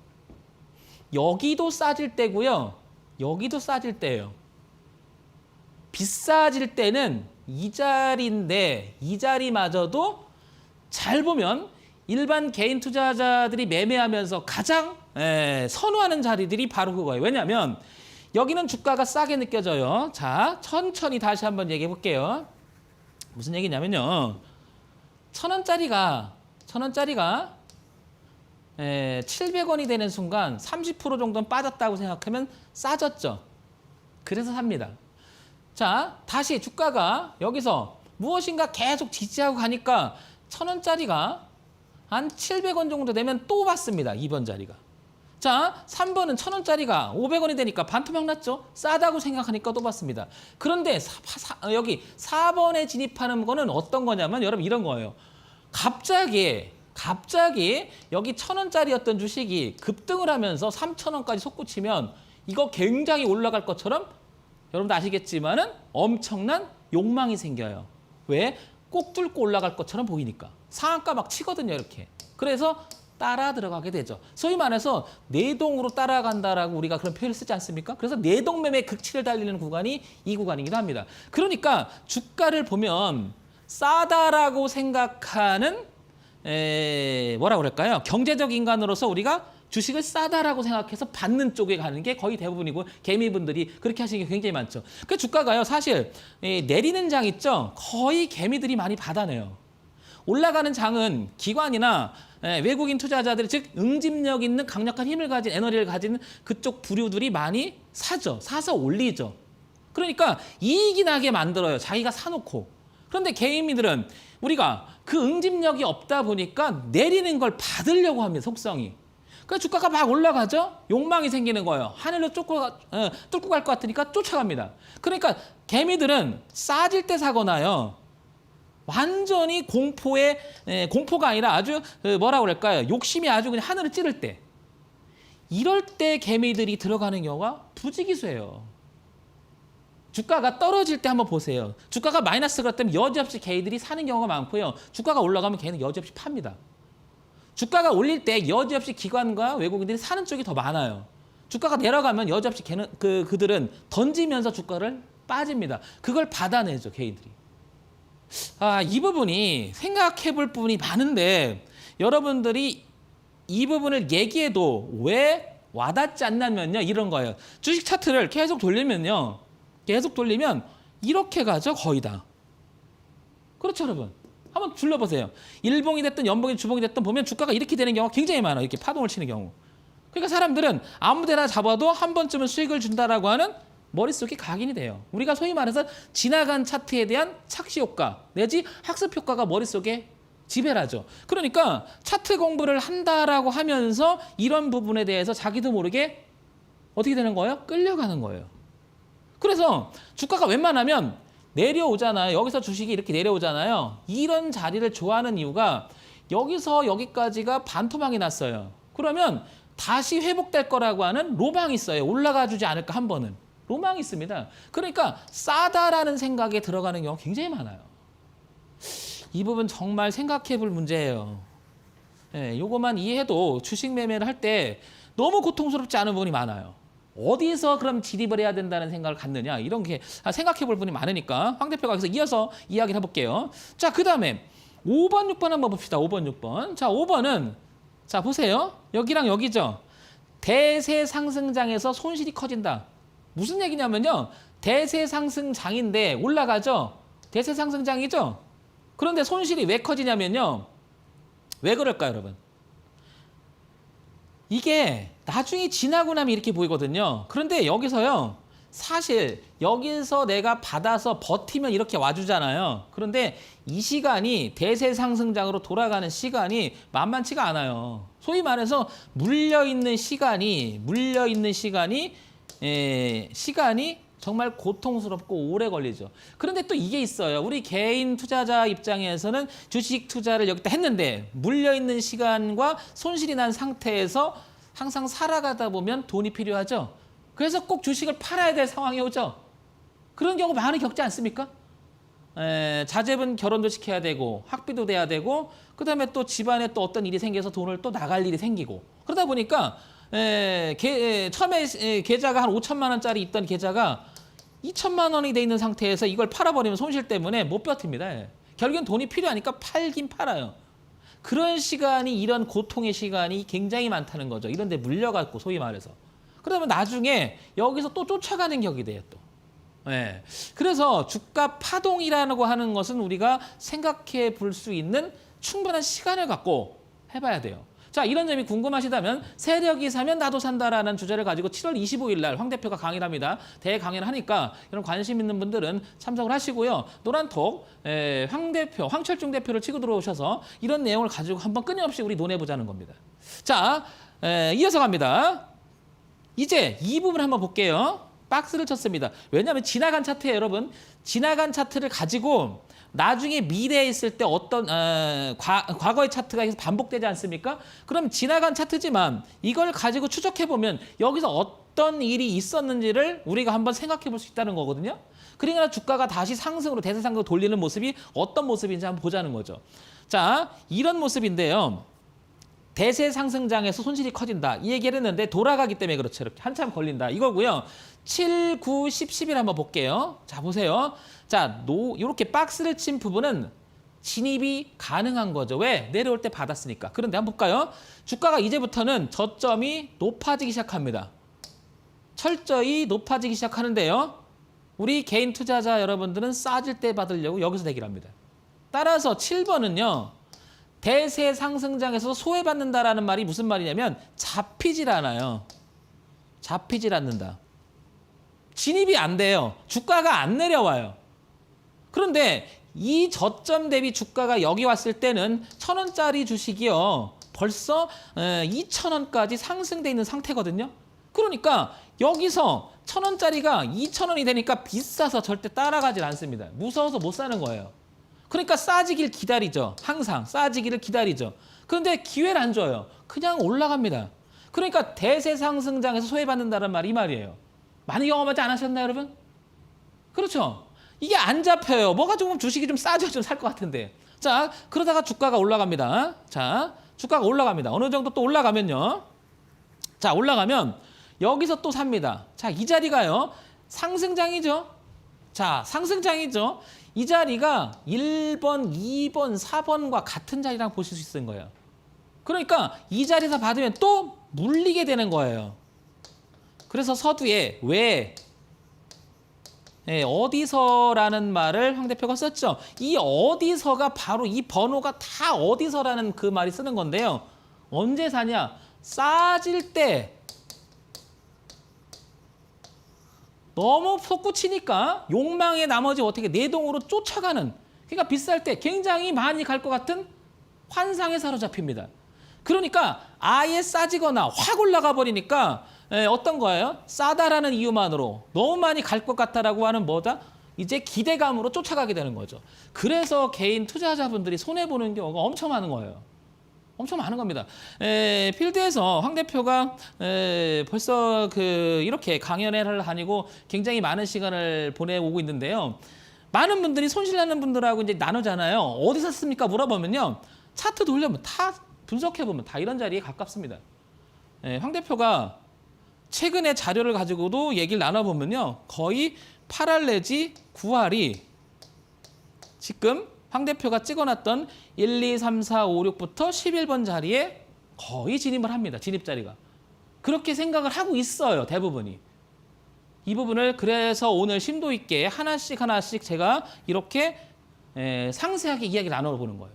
여기도 싸질 때고요. 여기도 싸질 때예요. 비싸질 때는 이 자리인데 이 자리마저도 잘 보면 일반 개인 투자자들이 매매하면서 가장 선호하는 자리들이 바로 그거예요. 왜냐하면 여기는 주가가 싸게 느껴져요. 자, 천천히 다시 한번 얘기해 볼게요. 무슨 얘기냐면요. 1,000원짜리가 700원이 되는 순간 30% 정도는 빠졌다고 생각하면 싸졌죠. 그래서 삽니다. 자, 다시 주가가 여기서 무엇인가 계속 지지하고 가니까 1,000원짜리가 한 700원 정도 되면 또 받습니다. 2번 자리가. 자, 3번은 1,000원짜리가 500원이 되니까 반토막 났죠. 싸다고 생각하니까 또 받습니다. 그런데 여기 4번에 진입하는 거는 어떤 거냐면 여러분 이런 거예요. 갑자기 여기 1,000원짜리였던 주식이 급등을 하면서 3,000원까지 솟구치면 이거 굉장히 올라갈 것처럼 여러분도 아시겠지만은 엄청난 욕망이 생겨요. 왜? 꼭 뚫고 올라갈 것처럼 보이니까. 상한가 막 치거든요, 이렇게. 그래서 따라 들어가게 되죠. 소위 말해서 내동으로 따라간다라고 우리가 그런 표현을 쓰지 않습니까? 그래서 내동매매 극치를 달리는 구간이 이 구간이기도 합니다. 그러니까 주가를 보면 싸다라고 생각하는 뭐라고 그럴까요? 경제적 인간으로서 우리가 주식을 싸다라고 생각해서 받는 쪽에 가는 게 거의 대부분이고 개미분들이 그렇게 하시는 게 굉장히 많죠. 그 주가가요 사실 내리는 장 있죠. 거의 개미들이 많이 받아내요. 올라가는 장은 기관이나 외국인 투자자들이 즉 응집력 있는 강력한 힘을 가진 에너지를 가진 그쪽 부류들이 많이 사죠. 사서 올리죠. 그러니까 이익이 나게 만들어요. 자기가 사놓고. 그런데 개미들은 우리가 그 응집력이 없다 보니까 내리는 걸 받으려고 합니다. 속성이. 그래서 주가가 막 올라가죠. 욕망이 생기는 거예요. 하늘로 뚫고 갈 것 같으니까 쫓아갑니다. 그러니까 개미들은 싸질 때 사거나요. 완전히 공포가 아니라 아주 뭐라고 그럴까요? 욕심이 아주 그냥 하늘을 찌를 때. 이럴 때 개미들이 들어가는 경우가 부지기수예요. 주가가 떨어질 때 한번 보세요. 주가가 마이너스가 되면 여지없이 개들이 사는 경우가 많고요. 주가가 올라가면 개는 여지없이 팝니다. 주가가 올릴 때 여지없이 기관과 외국인들이 사는 쪽이 더 많아요. 주가가 내려가면 여지없이 그들은 던지면서 주가를 빠집니다. 그걸 받아내죠, 개인들이. 이 부분이 생각해 볼 부분이 많은데 여러분들이 이 부분을 얘기해도 왜 와닿지 않냐면요. 이런 거예요. 주식 차트를 계속 돌리면 이렇게 가죠, 거의 다. 그렇죠, 여러분. 한번 둘러보세요. 일봉이 됐든 연봉이 주봉이 됐든 보면 주가가 이렇게 되는 경우가 굉장히 많아요. 이렇게 파동을 치는 경우. 그러니까 사람들은 아무 데나 잡아도 한 번쯤은 수익을 준다라고 하는 머릿속에 각인이 돼요. 우리가 소위 말해서 지나간 차트에 대한 착시 효과 내지 학습 효과가 머릿속에 지배를 하죠. 그러니까 차트 공부를 한다라고 하면서 이런 부분에 대해서 자기도 모르게 어떻게 되는 거예요? 끌려가는 거예요. 그래서 주가가 웬만하면 내려오잖아요. 여기서 주식이 이렇게 내려오잖아요. 이런 자리를 좋아하는 이유가 여기서 여기까지가 반토막이 났어요. 그러면 다시 회복될 거라고 하는 로망이 있어요. 올라가 주지 않을까 한 번은. 로망이 있습니다. 그러니까 싸다라는 생각에 들어가는 경우가 굉장히 많아요. 이 부분 정말 생각해 볼 문제예요. 요거만 이해해도 주식 매매를 할 때 너무 고통스럽지 않은 부분이 많아요. 어디서 그럼 진입을 해야 된다는 생각을 갖느냐 이런 게 생각해 볼 부분이 많으니까 황 대표가 여기서 이어서 이야기를 해볼게요. 자, 그 다음에 5번, 6번 한번 봅시다. 5번, 6번. 자, 5번은 자 보세요. 여기랑 여기죠. 대세 상승장에서 손실이 커진다. 무슨 얘기냐면요. 대세 상승장인데 올라가죠. 대세 상승장이죠. 그런데 손실이 왜 커지냐면요. 왜 그럴까요, 여러분? 이게 나중에 지나고 나면 이렇게 보이거든요. 그런데 여기서요. 사실 여기서 내가 받아서 버티면 이렇게 와주잖아요. 그런데 이 시간이 대세 상승장으로 돌아가는 시간이 만만치가 않아요. 소위 말해서 물려있는 시간이 정말 고통스럽고 오래 걸리죠. 그런데 또 이게 있어요. 우리 개인 투자자 입장에서는 주식 투자를 여기다 했는데 물려있는 시간과 손실이 난 상태에서 항상 살아가다 보면 돈이 필요하죠. 그래서 꼭 주식을 팔아야 될 상황이 오죠. 그런 경우 많이 겪지 않습니까? 자제분 결혼도 시켜야 되고 학비도 돼야 되고 그다음에 또 집안에 또 어떤 일이 생겨서 돈을 또 나갈 일이 생기고 그러다 보니까 처음에 계좌가 한 5천만 원짜리 있던 계좌가 2천만 원이 돼 있는 상태에서 이걸 팔아버리면 손실 때문에 못 버팁니다. 결국엔 돈이 필요하니까 팔긴 팔아요. 그런 시간이 이런 고통의 시간이 굉장히 많다는 거죠. 이런 데 물려갖고 소위 말해서. 그러면 나중에 여기서 또 쫓아가는 격이 돼요. 또. 네. 그래서 주가 파동이라고 하는 것은 우리가 생각해 볼 수 있는 충분한 시간을 갖고 해봐야 돼요. 자, 이런 점이 궁금하시다면 세력이 사면 나도 산다라는 주제를 가지고 7월 25일 날 황 대표가 강의를 합니다. 대강의를 하니까 이런 관심 있는 분들은 참석을 하시고요. 노란톡 황 대표, 황철중 대표를 치고 들어오셔서 이런 내용을 가지고 한번 끊임없이 우리 논해보자는 겁니다. 자, 이어서 갑니다. 이제 이 부분 한번 볼게요. 박스를 쳤습니다. 왜냐하면 지나간 차트에 여러분, 지나간 차트를 가지고 나중에 미래에 있을 때 어떤 과거의 차트가 계속 반복되지 않습니까? 그럼 지나간 차트지만 이걸 가지고 추적해보면 여기서 어떤 일이 있었는지를 우리가 한번 생각해 볼 수 있다는 거거든요. 그러니까 주가가 다시 상승으로 대세 상승으로 돌리는 모습이 어떤 모습인지 한번 보자는 거죠. 자, 이런 모습인데요. 대세 상승장에서 손실이 커진다. 이 얘기를 했는데 돌아가기 때문에 그렇죠. 이렇게 한참 걸린다. 이거고요. 7, 9, 10, 11 한번 볼게요. 자, 보세요. 자, 이렇게 박스를 친 부분은 진입이 가능한 거죠. 왜? 내려올 때 받았으니까. 그런데 한번 볼까요? 주가가 이제부터는 저점이 높아지기 시작합니다. 철저히 높아지기 시작하는데요. 우리 개인 투자자 여러분들은 싸질 때 받으려고 여기서 대기합니다. 따라서 7번은요. 대세 상승장에서 소외받는다라는 말이 무슨 말이냐면 잡히질 않아요. 잡히질 않는다. 진입이 안 돼요. 주가가 안 내려와요. 그런데 이 저점 대비 주가가 여기 왔을 때는 1,000원짜리 주식이요. 벌써 2,000원까지 상승돼 있는 상태거든요. 그러니까 여기서 1,000원짜리가 2,000원이 되니까 비싸서 절대 따라가질 않습니다. 무서워서 못 사는 거예요. 그러니까 싸지길 기다리죠. 항상 싸지기를 기다리죠. 그런데 기회를 안 줘요. 그냥 올라갑니다. 그러니까 대세 상승장에서 소외받는다는 말이 이 말이에요. 많이 경험하지 않으셨나요, 여러분? 그렇죠? 이게 안 잡혀요. 뭐가 조금 주식이 좀 싸져 좀 살 것 같은데. 자, 그러다가 주가가 올라갑니다. 자, 주가가 올라갑니다. 어느 정도 또 올라가면요. 자, 올라가면 여기서 또 삽니다. 자, 이 자리가요. 상승장이죠. 자, 상승장이죠. 이 자리가 1번, 2번, 4번과 같은 자리라고 보실 수 있는 거예요. 그러니까 이 자리에서 받으면 또 물리게 되는 거예요. 그래서 서두에 왜 어디서라는 말을 황 대표가 썼죠. 이 어디서가 바로 이 번호가 다 어디서라는 그 말이 쓰는 건데요. 언제 사냐? 싸질 때 너무 솟구치니까 욕망의 나머지 어떻게 내동으로 쫓아가는, 그러니까 비쌀 때 굉장히 많이 갈 것 같은 환상에 사로잡힙니다. 그러니까 아예 싸지거나 확 올라가 버리니까 어떤 거예요? 싸다라는 이유만으로 너무 많이 갈 것 같다라고 하는 뭐다? 이제 기대감으로 쫓아가게 되는 거죠. 그래서 개인 투자자분들이 손해보는 경우가 엄청 많은 거예요. 엄청 많은 겁니다. 필드에서 황 대표가 벌써 이렇게 강연회를 다니고 굉장히 많은 시간을 보내오고 있는데요. 많은 분들이 손실나는 분들하고 이제 나누잖아요. 어디 샀습니까? 물어보면요. 차트 돌려보면 다 분석해보면 다 이런 자리에 가깝습니다. 황 대표가 최근에 자료를 가지고도 얘기를 나눠보면요. 거의 8할 내지 9할이 지금 황 대표가 찍어놨던 1, 2, 3, 4, 5, 6부터 11번 자리에 거의 진입을 합니다. 진입 자리가. 그렇게 생각을 하고 있어요. 대부분이. 이 부분을 그래서 오늘 심도 있게 하나씩 하나씩 제가 이렇게 상세하게 이야기를 나눠보는 거예요.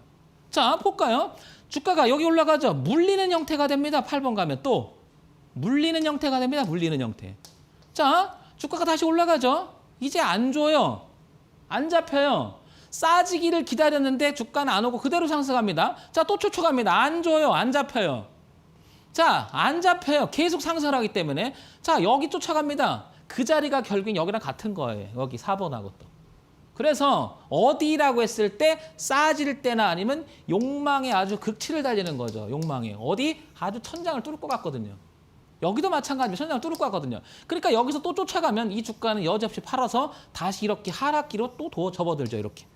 자, 볼까요? 주가가 여기 올라가죠. 물리는 형태가 됩니다. 8번 가면 또. 물리는 형태가 됩니다. 물리는 형태. 자, 주가가 다시 올라가죠. 이제 안 줘요. 안 잡혀요. 싸지기를 기다렸는데 주가는 안 오고 그대로 상승합니다. 자, 또 쫓아갑니다. 안 줘요. 안 잡혀요. 자, 안 잡혀요. 계속 상승하기 때문에. 자, 여기 쫓아갑니다. 그 자리가 결국엔 여기랑 같은 거예요. 여기 4번하고 또. 그래서 어디라고 했을 때 싸질 때나 아니면 욕망에 아주 극치를 달리는 거죠. 욕망에. 어디? 아주 천장을 뚫을 것 같거든요. 여기도 마찬가지로 천장을 뚫을 것 같거든요. 그러니까 여기서 또 쫓아가면 이 주가는 여지없이 팔아서 다시 이렇게 하락기로 또 더 접어들죠. 이렇게.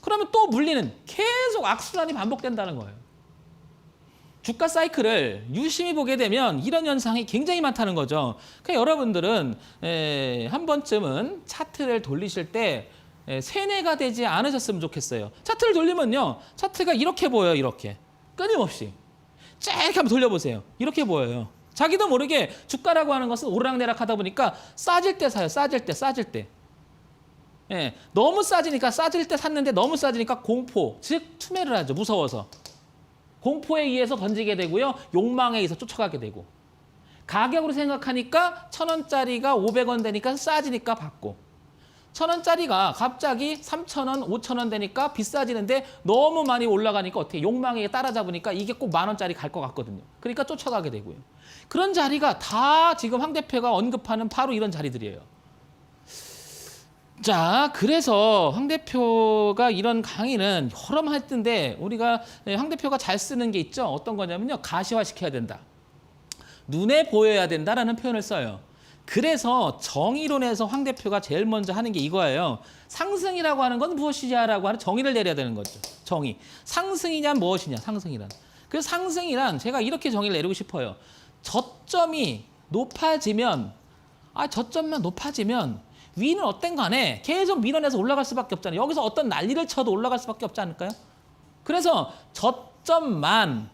그러면 또 물리는 계속 악순환이 반복된다는 거예요. 주가 사이클을 유심히 보게 되면 이런 현상이 굉장히 많다는 거죠. 그러니까 여러분들은 한 번쯤은 차트를 돌리실 때 세뇌가 되지 않으셨으면 좋겠어요. 차트를 돌리면요. 차트가 이렇게 보여요. 이렇게. 끊임없이. 쭉 한번 돌려보세요. 이렇게 보여요. 자기도 모르게 주가라고 하는 것은 오르락내락 하다 보니까 싸질 때 사요. 싸질 때. 너무 싸지니까 싸질 때 샀는데 너무 싸지니까 공포, 즉 투매를 하죠. 무서워서. 공포에 의해서 던지게 되고요. 욕망에 의해서 쫓아가게 되고. 가격으로 생각하니까 1,000원짜리가 500원 되니까 싸지니까 받고. 1,000원짜리가 갑자기 3,000원, 5,000원 되니까 비싸지는데 너무 많이 올라가니까 어떻게 욕망에 따라잡으니까 이게 꼭 10,000원짜리 갈 것 같거든요. 그러니까 쫓아가게 되고요. 그런 자리가 다 지금 황 대표가 언급하는 바로 이런 자리들이에요. 자, 그래서 황 대표가 이런 강의는 여러 번 했던데 우리가 황 대표가 잘 쓰는 게 있죠. 어떤 거냐면요. 가시화시켜야 된다. 눈에 보여야 된다라는 표현을 써요. 그래서 정의론에서 황 대표가 제일 먼저 하는 게 이거예요. 상승이라고 하는 건 무엇이냐라고 하는 정의를 내려야 되는 거죠. 정의. 상승이냐 무엇이냐. 상승이란. 그래서 상승이란 제가 이렇게 정의를 내리고 싶어요. 저점이 높아지면 저점만 높아지면 위는 어떤 간에 계속 밀어내서 올라갈 수밖에 없잖아요. 여기서 어떤 난리를 쳐도 올라갈 수밖에 없지 않을까요? 그래서 저점만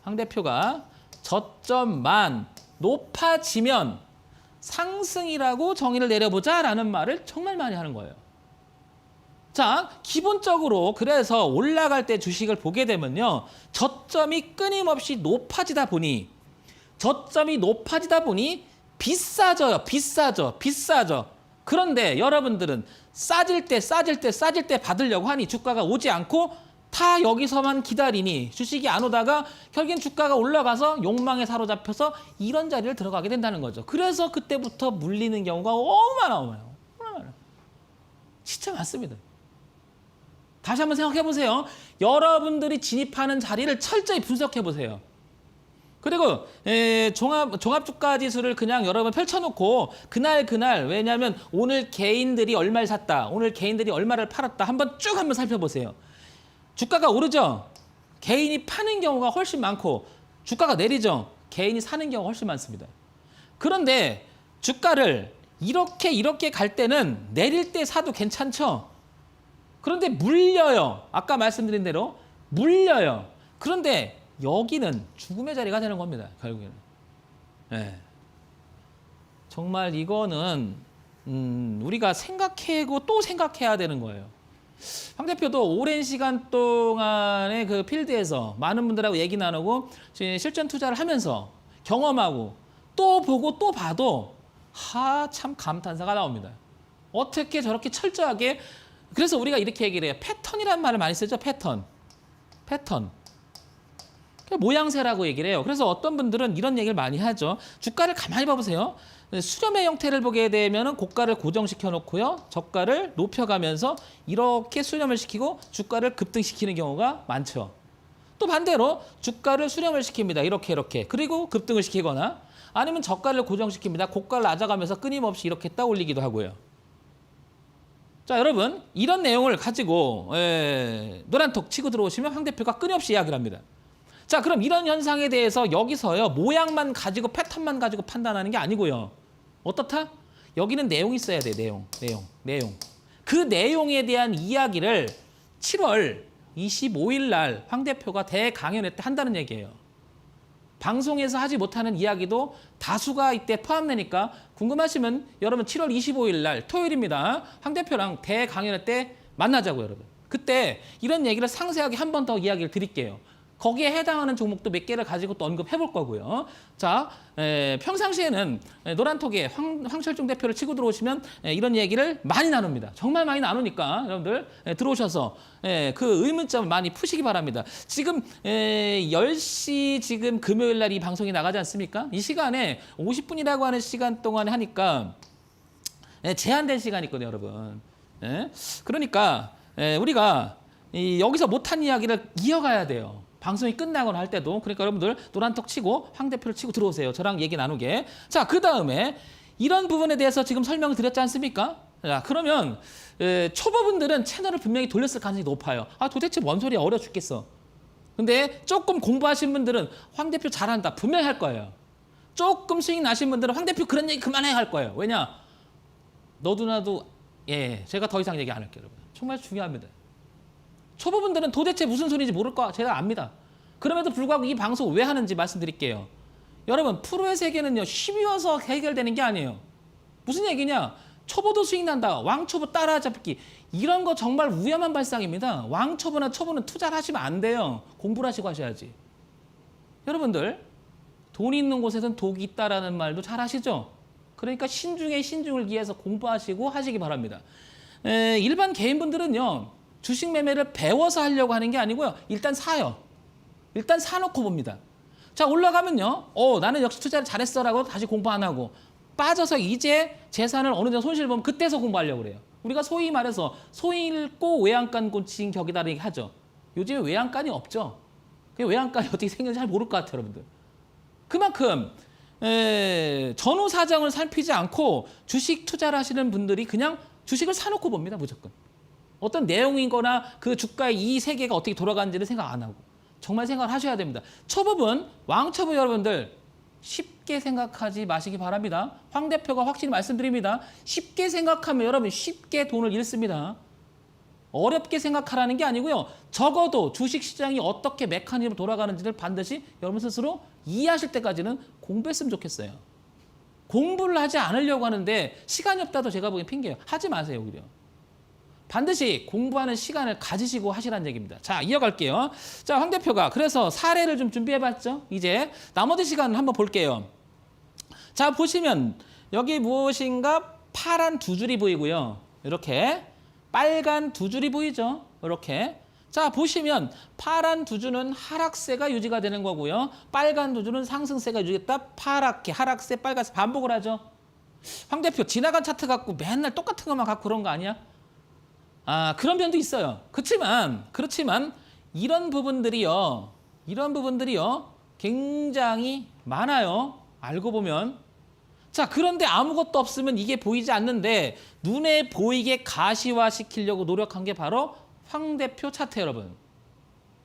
황 대표가 저점만 높아지면 상승이라고 정의를 내려보자라는 말을 정말 많이 하는 거예요. 자, 기본적으로 그래서 올라갈 때 주식을 보게 되면요. 저점이 끊임없이 높아지다 보니 비싸져요. 비싸져. 그런데 여러분들은 싸질 때 받으려고 하니 주가가 오지 않고 다 여기서만 기다리니 주식이 안 오다가 결국엔 주가가 올라가서 욕망에 사로잡혀서 이런 자리를 들어가게 된다는 거죠. 그래서 그때부터 물리는 경우가 얼마나 많아요. 진짜 많습니다. 다시 한번 생각해 보세요. 여러분들이 진입하는 자리를 철저히 분석해 보세요. 그리고 종합주가지수를 그냥 여러분 펼쳐놓고 그날 왜냐하면 오늘 개인들이 얼마를 샀다, 오늘 개인들이 얼마를 팔았다 한번 살펴보세요. 주가가 오르죠? 개인이 파는 경우가 훨씬 많고 주가가 내리죠? 개인이 사는 경우가 훨씬 많습니다. 그런데 주가를 이렇게 갈 때는 내릴 때 사도 괜찮죠? 그런데 물려요. 아까 말씀드린 대로 물려요. 그런데 여기는 죽음의 자리가 되는 겁니다. 결국에는. 정말 이거는 우리가 생각하고 또 생각해야 되는 거예요. 황 대표도 오랜 시간 동안의 그 필드에서 많은 분들하고 얘기 나누고 실전 투자를 하면서 경험하고 또 보고 또 봐도 참 감탄사가 나옵니다. 어떻게 저렇게 철저하게. 그래서 우리가 이렇게 얘기를 해요. 패턴이라는 말을 많이 쓰죠. 패턴. 모양새라고 얘기를 해요. 그래서 어떤 분들은 이런 얘기를 많이 하죠. 주가를 가만히 봐보세요. 수렴의 형태를 보게 되면 고가를 고정시켜 놓고요. 저가를 높여가면서 이렇게 수렴을 시키고 주가를 급등시키는 경우가 많죠. 또 반대로 주가를 수렴을 시킵니다. 이렇게. 그리고 급등을 시키거나 아니면 저가를 고정시킵니다. 고가를 낮아가면서 끊임없이 이렇게 따올리기도 하고요. 자, 여러분 이런 내용을 가지고 노란톡 치고 들어오시면 황 대표가 끊임없이 이야기를 합니다. 자, 그럼 이런 현상에 대해서 여기서요. 모양만 가지고 패턴만 가지고 판단하는 게 아니고요. 어떻다? 여기는 내용이 있어야 돼. 내용. 그 내용에 대한 이야기를 7월 25일 날 황 대표가 대강연회 때 한다는 얘기예요. 방송에서 하지 못하는 이야기도 다수가 이때 포함되니까 궁금하시면 여러분 7월 25일 날 토요일입니다. 황 대표랑 대강연회 때 만나자고요, 여러분. 그때 이런 얘기를 상세하게 한 번 더 이야기를 드릴게요. 거기에 해당하는 종목도 몇 개를 가지고 또 언급해 볼 거고요. 자, 평상시에는 노란톡에 황철중 대표를 치고 들어오시면 이런 얘기를 많이 나눕니다. 정말 많이 나누니까 여러분들 들어오셔서 그 의문점을 많이 푸시기 바랍니다. 지금 10시 지금 금요일 날 이 방송이 나가지 않습니까? 이 시간에 50분이라고 하는 시간 동안에 하니까 제한된 시간이 있거든요, 여러분. 그러니까 우리가 여기서 못한 이야기를 이어가야 돼요. 방송이 끝나거나 할 때도. 그러니까 여러분들 노란톡 치고 황 대표를 치고 들어오세요. 저랑 얘기 나누게. 자, 그 다음에 이런 부분에 대해서 지금 설명을 드렸지 않습니까? 자, 그러면 초보분들은 채널을 분명히 돌렸을 가능성이 높아요. 도대체 뭔 소리야, 어려 죽겠어. 근데 조금 공부하신 분들은 황 대표 잘한다 분명히 할 거예요. 조금 수익 나신 분들은 황 대표 그런 얘기 그만해 할 거예요. 왜냐? 너도 나도 제가 더 이상 얘기 안 할게요, 여러분. 정말 중요합니다. 초보분들은 도대체 무슨 소리인지 모를 거 제가 압니다. 그럼에도 불구하고 이 방송을 왜 하는지 말씀드릴게요. 여러분, 프로의 세계는요, 쉬워서 해결되는 게 아니에요. 무슨 얘기냐? 초보도 수익 난다. 왕초보 따라잡기. 이런 거 정말 위험한 발상입니다. 왕초보나 초보는 투자를 하시면 안 돼요. 공부를 하시고 하셔야지. 여러분들, 돈 있는 곳에선 독이 있다라는 말도 잘 아시죠? 그러니까 신중에 신중을 기해서 공부하시고 하시기 바랍니다. 일반 개인분들은요, 주식 매매를 배워서 하려고 하는 게 아니고요. 일단 사요. 일단 사놓고 봅니다. 자, 올라가면요. 나는 역시 투자를 잘했어라고 다시 공부 안 하고 빠져서 이제 재산을 어느 정도 손실 보면 그때서 공부하려고 그래요. 우리가 소위 말해서 소 읽고 외양간 고친 격이다 얘기 하죠. 요즘에 외양간이 없죠. 외양간이 어떻게 생겼는지 잘 모를 것 같아요, 여러분들. 그만큼 전후 사정을 살피지 않고 주식 투자를 하시는 분들이 그냥 주식을 사놓고 봅니다, 무조건. 어떤 내용인 거나 그 주가의 이 세계가 어떻게 돌아가는지를 생각 안 하고 정말 생각을 하셔야 됩니다. 초보분, 왕초보 여러분들 쉽게 생각하지 마시기 바랍니다. 황 대표가 확실히 말씀드립니다. 쉽게 생각하면 여러분 쉽게 돈을 잃습니다. 어렵게 생각하라는 게 아니고요. 적어도 주식시장이 어떻게 메커니즘으로 돌아가는지를 반드시 여러분 스스로 이해하실 때까지는 공부했으면 좋겠어요. 공부를 하지 않으려고 하는데 시간이 없다도 제가 보기엔 핑계예요. 하지 마세요, 오히려. 반드시 공부하는 시간을 가지시고 하시라는 얘기입니다. 자, 이어갈게요. 자, 황 대표가 그래서 사례를 좀 준비해봤죠. 이제 나머지 시간을 한번 볼게요. 자, 보시면 여기 무엇인가 파란 두 줄이 보이고요. 이렇게 빨간 두 줄이 보이죠. 이렇게. 자, 보시면 파란 두 줄은 하락세가 유지가 되는 거고요. 빨간 두 줄은 상승세가 유지됐다. 파랗게 하락세, 빨간세 반복을 하죠. 황 대표 지나간 차트 갖고 맨날 똑같은 것만 갖고 그런 거 아니야? 그런 면도 있어요. 그렇지만 이런 부분들이요 굉장히 많아요. 알고 보면. 자, 그런데 아무것도 없으면 이게 보이지 않는데 눈에 보이게 가시화시키려고 노력한 게 바로 황 대표 차트, 여러분.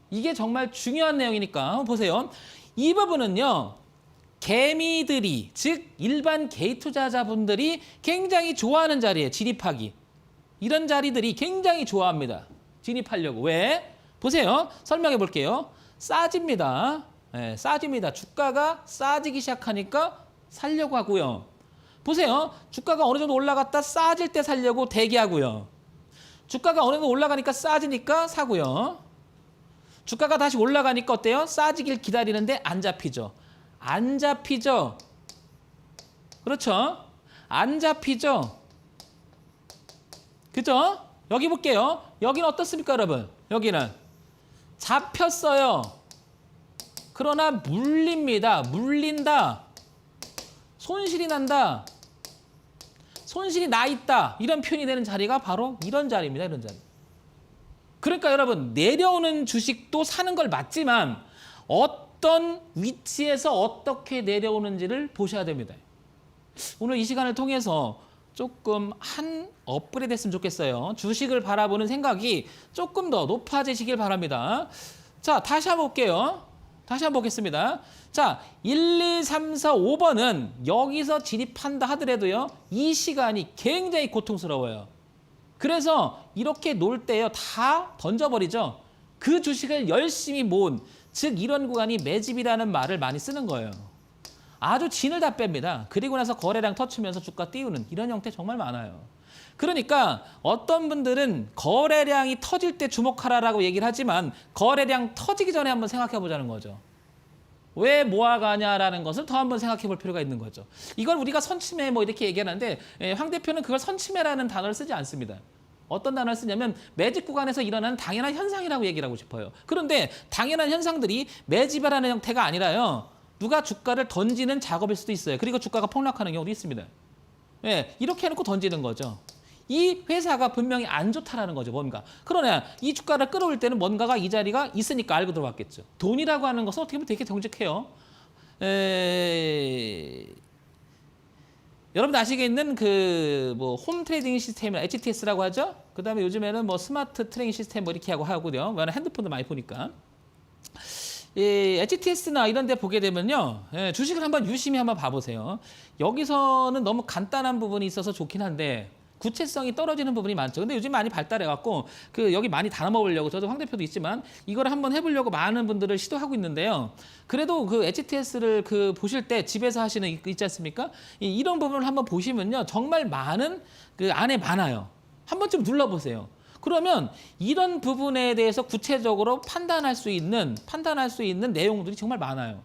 이게 정말 중요한 내용이니까 한번 보세요. 이 부분은요. 개미들이, 즉 일반 개인 투자자분들이 굉장히 좋아하는 자리에 진입하기. 이런 자리들이 굉장히 좋아합니다. 진입하려고. 왜? 보세요. 설명해 볼게요. 싸집니다. 싸집니다. 주가가 싸지기 시작하니까 살려고 하고요. 보세요. 주가가 어느 정도 올라갔다 싸질 때 살려고 대기하고요. 주가가 어느 정도 올라가니까 싸지니까 사고요. 주가가 다시 올라가니까 어때요? 싸지길 기다리는데 안 잡히죠. 안 잡히죠. 그렇죠? 안 잡히죠. 그죠? 여기 볼게요. 여기는 어떻습니까, 여러분? 여기는 잡혔어요. 그러나 물립니다. 물린다. 손실이 난다. 손실이 나 있다. 이런 표현이 되는 자리가 바로 이런 자리입니다. 이런 자리. 그러니까 여러분, 내려오는 주식도 사는 걸 맞지만 어떤 위치에서 어떻게 내려오는지를 보셔야 됩니다. 오늘 이 시간을 통해서 조금 한 업그레이드 했으면 좋겠어요. 주식을 바라보는 생각이 조금 더 높아지시길 바랍니다. 자, 다시 한번 볼게요. 다시 한번 보겠습니다. 자, 1, 2, 3, 4, 5번은 여기서 진입한다 하더라도요. 이 시간이 굉장히 고통스러워요. 그래서 이렇게 놀 때요. 다 던져버리죠. 그 주식을 열심히 모은, 즉 이런 구간이 매집이라는 말을 많이 쓰는 거예요. 아주 진을 다 뺍니다. 그리고 나서 거래량 터치면서 주가 띄우는 이런 형태 정말 많아요. 그러니까 어떤 분들은 거래량이 터질 때 주목하라라고 얘기를 하지만 거래량 터지기 전에 한번 생각해 보자는 거죠. 왜 모아가냐라는 것을 더 한번 생각해 볼 필요가 있는 거죠. 이걸 우리가 선침해 뭐 이렇게 얘기하는데 황 대표는 그걸 선침해라는 단어를 쓰지 않습니다. 어떤 단어를 쓰냐면 매집 구간에서 일어나는 당연한 현상이라고 얘기를 하고 싶어요. 그런데 당연한 현상들이 매집이라는 형태가 아니라요. 누가 주가를 던지는 작업일 수도 있어요. 그리고 주가가 폭락하는 경우도 있습니다. 이렇게 해놓고 던지는 거죠. 이 회사가 분명히 안 좋다라는 거죠. 뭔가. 그러나 이 주가를 끌어올 때는 뭔가가 이 자리가 있으니까 알고 들어왔겠죠. 돈이라고 하는 것은 어떻게 보면 되게 정직해요. 여러분 아시겠는 그 뭐 홈 트레이딩 시스템이나 HTS라고 하죠. 그다음에 요즘에는 뭐 스마트 트레이딩 시스템 뭐 이렇게 하고요. 왜냐면 핸드폰도 많이 보니까. 이 HTS나 이런 데 보게 되면요. 예, 주식을 한번 유심히 한번 봐보세요. 여기서는 너무 간단한 부분이 있어서 좋긴 한데 구체성이 떨어지는 부분이 많죠. 근데 요즘 많이 발달해갖고 여기 많이 담아보려고 저도 황 대표도 있지만 이걸 한번 해보려고 많은 분들을 시도하고 있는데요. 그래도 그 HTS를 보실 때 집에서 하시는 있지 않습니까? 이런 부분을 한번 보시면요. 정말 많은 안에 많아요. 한 번쯤 눌러보세요. 그러면 이런 부분에 대해서 구체적으로 판단할 수 있는 내용들이 정말 많아요.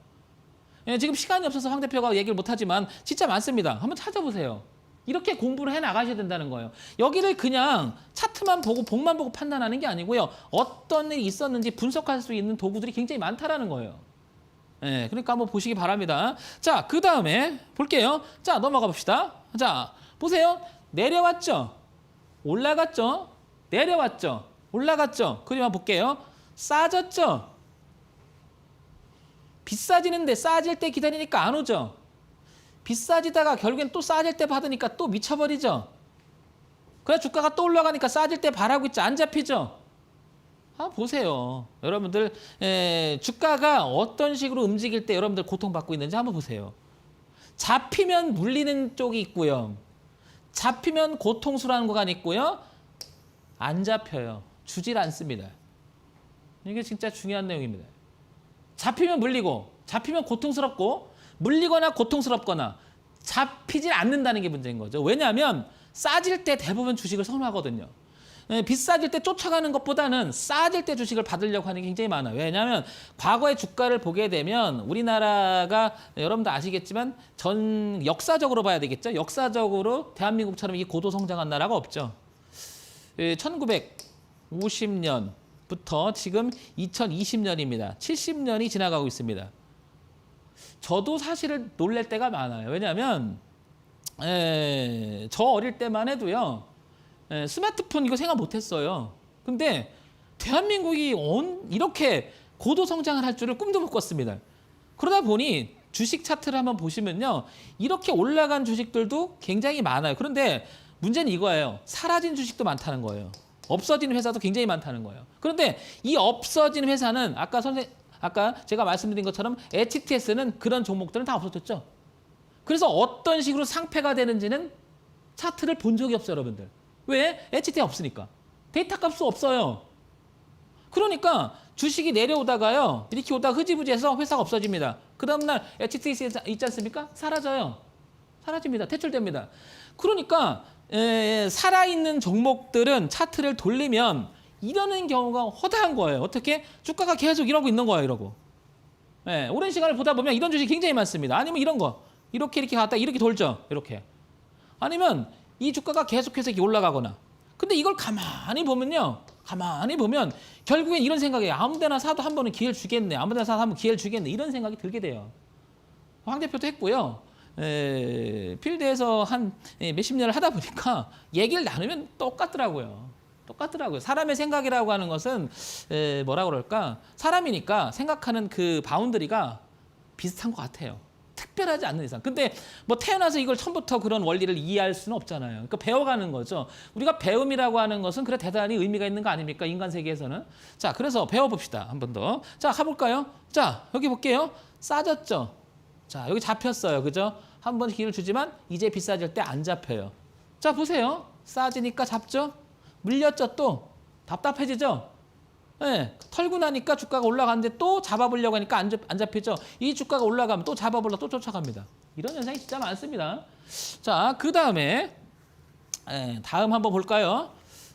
예, 지금 시간이 없어서 황 대표가 얘기를 못하지만 진짜 많습니다. 한번 찾아보세요. 이렇게 공부를 해 나가셔야 된다는 거예요. 여기를 그냥 차트만 보고 복만 보고 판단하는 게 아니고요. 어떤 일이 있었는지 분석할 수 있는 도구들이 굉장히 많다라는 거예요. 예, 그러니까 한번 보시기 바랍니다. 자, 그 다음에 볼게요. 자, 넘어가 봅시다. 자, 보세요. 내려왔죠? 올라갔죠? 내려왔죠? 올라갔죠? 그림 한번 볼게요. 싸졌죠? 비싸지는데 싸질 때 기다리니까 안 오죠? 비싸지다가 결국엔 또 싸질 때 받으니까 또 미쳐버리죠? 그래 주가가 또 올라가니까 싸질 때 바라고 있지 안 잡히죠? 보세요. 여러분들 주가가 어떤 식으로 움직일 때 여러분들 고통받고 있는지 한번 보세요. 잡히면 물리는 쪽이 있고요. 잡히면 고통스러운 구간이 있고요. 안 잡혀요. 주질 않습니다. 이게 진짜 중요한 내용입니다. 잡히면 물리고 잡히면 고통스럽고 물리거나 고통스럽거나 잡히질 않는다는 게 문제인 거죠. 왜냐하면 싸질 때 대부분 주식을 선호하거든요. 비싸질 때 쫓아가는 것보다는 싸질 때 주식을 받으려고 하는 게 굉장히 많아요. 왜냐하면 과거의 주가를 보게 되면 우리나라가 여러분도 아시겠지만 역사적으로 봐야 되겠죠. 역사적으로 대한민국처럼 이 고도 성장한 나라가 없죠. 1950년부터 지금 2020년입니다. 70년이 지나가고 있습니다. 저도 사실은 놀랄 때가 많아요. 왜냐하면 저 어릴 때만 해도요. 스마트폰 이거 생각 못했어요. 근데 대한민국이 이렇게 고도 성장을 할 줄을 꿈도 못 꿨습니다. 그러다 보니 주식 차트를 한번 보시면요. 이렇게 올라간 주식들도 굉장히 많아요. 그런데 문제는 이거예요. 사라진 주식도 많다는 거예요. 없어진 회사도 굉장히 많다는 거예요. 그런데 이 없어진 회사는 아까 제가 말씀드린 것처럼 HTS는 그런 종목들은 다 없어졌죠. 그래서 어떤 식으로 상패가 되는지는 차트를 본 적이 없어요, 여러분들. 왜? HTS가 없으니까. 데이터 값도 없어요. 그러니까 주식이 내려오다가요. 이렇게 오다가 흐지부지해서 회사가 없어집니다. 그 다음날 HTS 있지 않습니까? 사라져요. 사라집니다. 퇴출됩니다. 그러니까 살아있는 종목들은 차트를 돌리면 이러는 경우가 허다한 거예요. 어떻게? 주가가 계속 이러고 있는 거예요. 이러고. 오랜 시간을 보다 보면 이런 주식이 굉장히 많습니다. 아니면 이런 거. 이렇게 갔다 이렇게 돌죠. 이렇게. 아니면 이 주가가 계속해서 이렇게 올라가거나. 근데 이걸 가만히 보면 결국엔 이런 생각이에요. 아무 데나 사도 한 번은 기회를 주겠네. 아무 데나 사도 한 번 기회를 주겠네. 이런 생각이 들게 돼요. 황 대표도 했고요. 필드에서 한 몇십 년을 하다 보니까 얘기를 나누면 똑같더라고요. 사람의 생각이라고 하는 것은 뭐라 그럴까? 사람이니까 생각하는 그 바운더리가 비슷한 것 같아요. 특별하지 않는 이상. 근데 뭐 태어나서 이걸 처음부터 그런 원리를 이해할 수는 없잖아요. 그러니까 배워가는 거죠. 우리가 배움이라고 하는 것은 그래 대단히 의미가 있는 거 아닙니까? 인간 세계에서는. 자, 그래서 배워봅시다. 한 번 더. 자, 가볼까요? 자, 여기 볼게요. 싸졌죠? 자, 여기 잡혔어요. 그죠? 한 번 기회를 주지만 이제 비싸질 때 안 잡혀요. 자, 보세요. 싸지니까 잡죠? 물렸죠? 또 답답해지죠? 털고 나니까 주가가 올라가는데 또 잡아보려고 하니까 안 잡히죠? 이 주가가 올라가면 또 잡아보려고 또 쫓아갑니다. 이런 현상이 진짜 많습니다. 자, 그 다음에 다음 한번 볼까요?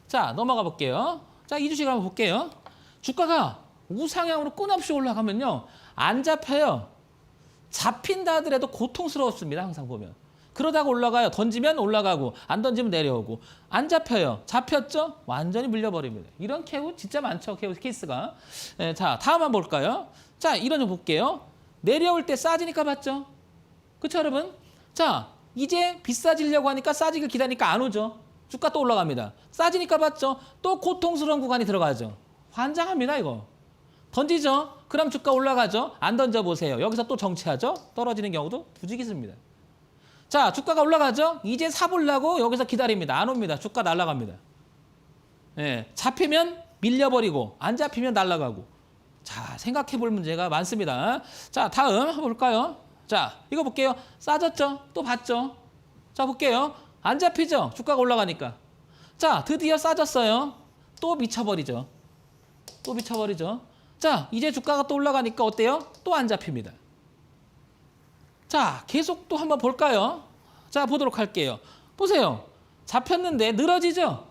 자, 넘어가 볼게요. 자, 이 주식을 한번 볼게요. 주가가 우상향으로 끊임없이 올라가면요. 안 잡혀요. 잡힌다 하더라도 고통스러웠습니다. 항상 보면. 그러다가 올라가요. 던지면 올라가고 안 던지면 내려오고 안 잡혀요. 잡혔죠? 완전히 물려버립니다. 이런 케이스 진짜 많죠. 케이스가. 자, 다음 한번 볼까요? 자, 이런 좀 볼게요. 내려올 때 싸지니까 봤죠? 그렇죠, 여러분? 자, 이제 비싸지려고 하니까 싸지길 기다리니까 안 오죠. 주가 또 올라갑니다. 싸지니까 봤죠? 또 고통스러운 구간이 들어가죠. 환장합니다, 이거. 던지죠? 그럼 주가 올라가죠? 안 던져보세요. 여기서 또 정체하죠? 떨어지는 경우도 부지기습니다. 자, 주가가 올라가죠? 이제 사보려고 여기서 기다립니다. 안 옵니다. 주가 날아갑니다. 잡히면 밀려버리고 안 잡히면 날아가고 자, 생각해 볼 문제가 많습니다. 자, 다음 한번 볼까요? 자, 이거 볼게요. 싸졌죠? 또 봤죠? 자, 볼게요. 안 잡히죠? 주가가 올라가니까. 자, 드디어 싸졌어요. 또 미쳐버리죠. 또 미쳐버리죠. 자, 이제 주가가 또 올라가니까 어때요? 또 안 잡힙니다. 자, 계속 또 한번 볼까요? 자, 보도록 할게요. 보세요. 잡혔는데 늘어지죠?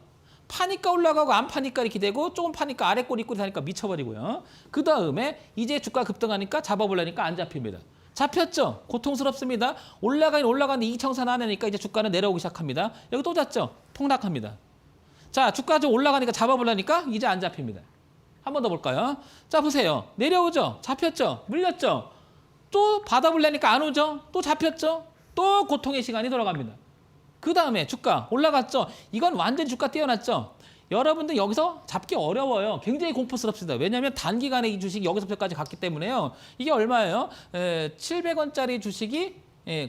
파니까 올라가고 안 파니까 이렇게 되고 조금 파니까 아래 꼬리 하니까 미쳐버리고요. 그 다음에 이제 주가 급등하니까 잡아보려니까 안 잡힙니다. 잡혔죠? 고통스럽습니다. 올라가는 이청산 안에니까 이제 주가는 내려오기 시작합니다. 여기 또 잤죠? 폭락합니다. 자, 주가 좀 올라가니까 잡아보려니까 이제 안 잡힙니다. 한 번 더 볼까요? 자, 보세요. 내려오죠? 잡혔죠? 물렸죠? 또 받아보려니까 안 오죠? 또 잡혔죠? 또 고통의 시간이 돌아갑니다. 그 다음에 주가 올라갔죠? 이건 완전 주가 뛰어났죠? 여러분들 여기서 잡기 어려워요. 굉장히 공포스럽습니다. 왜냐하면 단기간에 이 주식이 여기서부터까지 갔기 때문에요. 이게 얼마예요? 700원짜리 주식이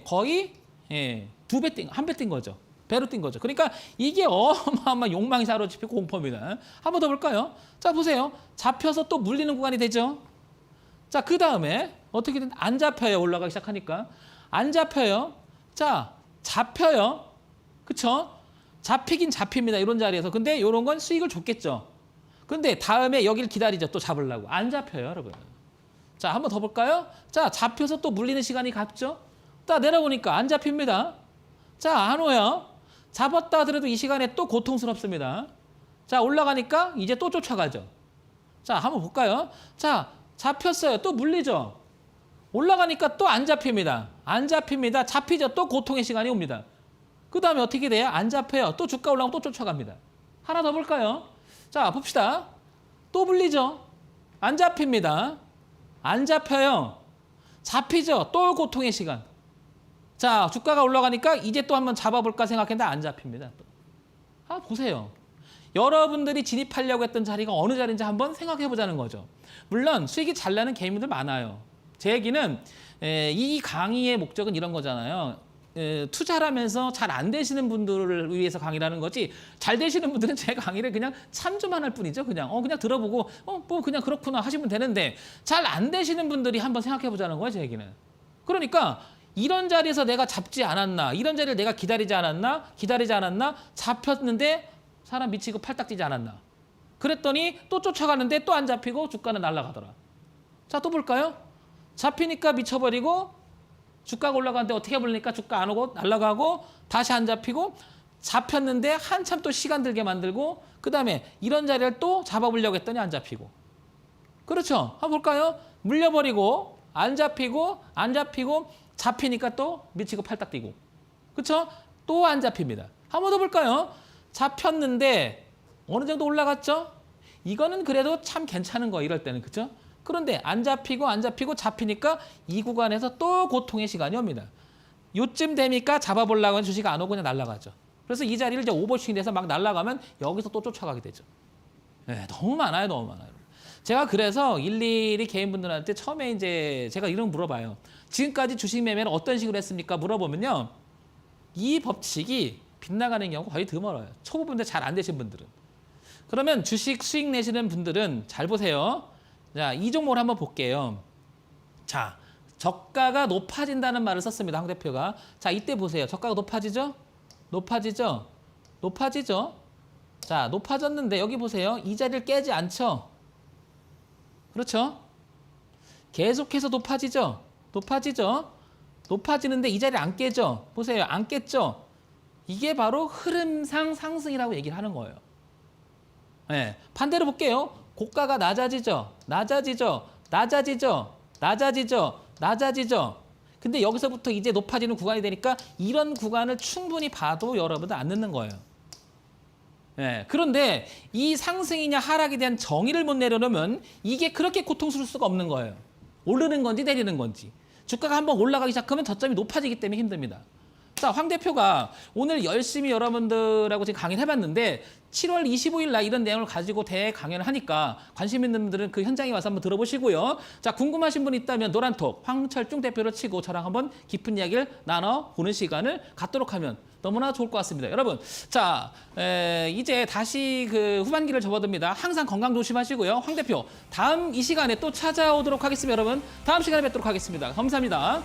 거의 2배 뛴, 한 배 뛴 거죠. 배로 뛴 거죠. 그러니까 이게 어마어마한 욕망이 사로잡히고 공포입니다. 한 번 더 볼까요? 자, 보세요. 잡혀서 또 물리는 구간이 되죠. 자, 그 다음에 어떻게든 안 잡혀요. 올라가기 시작하니까. 안 잡혀요. 자, 잡혀요. 그쵸? 잡히긴 잡힙니다. 이런 자리에서. 근데 이런 건 수익을 줬겠죠. 근데 다음에 여기를 기다리죠. 또 잡으려고. 안 잡혀요, 여러분. 자, 한 번 더 볼까요? 자, 잡혀서 또 물리는 시간이 갔죠. 딱 내려보니까 안 잡힙니다. 자, 안 오요. 잡았다 하더라도 이 시간에 또 고통스럽습니다. 자, 올라가니까 이제 또 쫓아가죠. 자, 한번 볼까요? 자, 잡혔어요. 또 물리죠. 올라가니까 또 안 잡힙니다. 안 잡힙니다. 잡히죠. 또 고통의 시간이 옵니다. 그 다음에 어떻게 돼요? 안 잡혀요. 또 주가 올라가면 또 쫓아갑니다. 하나 더 볼까요? 자, 봅시다. 또 물리죠. 안 잡힙니다. 안 잡혀요. 잡히죠. 또 고통의 시간. 자, 주가가 올라가니까 이제 또 한번 잡아볼까 생각했는데 안 잡힙니다. 아, 보세요. 여러분들이 진입하려고 했던 자리가 어느 자리인지 한번 생각해 보자는 거죠. 물론 수익이 잘 나는 개인들 많아요. 제 얘기는 이 강의의 목적은 이런 거잖아요. 투자를 하면서 잘 안 되시는 분들을 위해서 강의를 하는 거지, 잘 되시는 분들은 제 강의를 그냥 참조만 할 뿐이죠. 그냥 들어보고 뭐 그냥 그렇구나 하시면 되는데, 잘 안 되시는 분들이 한번 생각해 보자는 거예요, 제 얘기는. 그러니까 이런 자리에서 내가 잡지 않았나, 이런 자리를 내가 기다리지 않았나, 잡혔는데 사람 미치고 팔딱 뛰지 않았나. 그랬더니 또 쫓아가는데 또 안 잡히고 주가는 날아가더라. 자, 또 볼까요? 잡히니까 미쳐버리고 주가가 올라가는데 어떻게 보려니까 주가 안 오고 날아가고 다시 안 잡히고, 잡혔는데 한참 또 시간 들게 만들고, 그 다음에 이런 자리를 또 잡아보려고 했더니 안 잡히고. 그렇죠? 한번 볼까요? 물려버리고 안 잡히고 잡히니까 또 미치고 팔딱 뛰고. 그렇죠? 또 안 잡힙니다. 한 번 더 볼까요? 잡혔는데 어느 정도 올라갔죠? 이거는 그래도 참 괜찮은 거예요. 이럴 때는. 그렇죠? 그런데 안 잡히고 잡히니까 이 구간에서 또 고통의 시간이 옵니다. 요쯤 되니까 잡아보려고 하는 주식이 안 오고 그냥 날아가죠. 그래서 이 자리를 이제 오버슈팅 돼서 막 날아가면 여기서 또 쫓아가게 되죠. 네, 너무 많아요. 제가 그래서 일일이 개인분들한테 처음에 이제 제가 이런 거 물어봐요. 지금까지 주식 매매를 어떤 식으로 했습니까? 물어보면요. 이 법칙이 빗나가는 경우가 거의 드물어요. 초보분들 잘 안 되신 분들은. 그러면 주식 수익 내시는 분들은 잘 보세요. 자, 이 종목을 한번 볼게요. 자, 저가가 높아진다는 말을 썼습니다. 황 대표가. 자, 이때 보세요. 저가가 높아지죠? 자, 높아졌는데 여기 보세요. 이 자리를 깨지 않죠? 그렇죠? 계속해서 높아지는데 이 자리 안 깨죠? 보세요. 안 깼죠? 이게 바로 흐름상 상승이라고 얘기를 하는 거예요. 네, 반대로 볼게요. 고가가 낮아지죠. 근데 여기서부터 이제 높아지는 구간이 되니까 이런 구간을 충분히 봐도 여러분들 안 늦는 거예요. 네, 그런데 이 상승이냐 하락에 대한 정의를 못 내려놓으면 이게 그렇게 고통스러울 수가 없는 거예요. 오르는 건지 내리는 건지. 주가가 한번 올라가기 시작하면 저점이 높아지기 때문에 힘듭니다. 자, 황 대표가 오늘 열심히 여러분들하고 지금 강의를 해봤는데 7월 25일 날 이런 내용을 가지고 대강연을 하니까 관심 있는 분들은 그 현장에 와서 한번 들어보시고요. 자, 궁금하신 분 있다면 노란톡 황철중 대표를 치고 저랑 한번 깊은 이야기를 나눠보는 시간을 갖도록 하면 너무나 좋을 것 같습니다. 여러분, 자, 이제 다시 그 후반기를 접어듭니다. 항상 건강 조심하시고요. 황 대표, 다음 이 시간에 또 찾아오도록 하겠습니다. 여러분, 다음 시간에 뵙도록 하겠습니다. 감사합니다.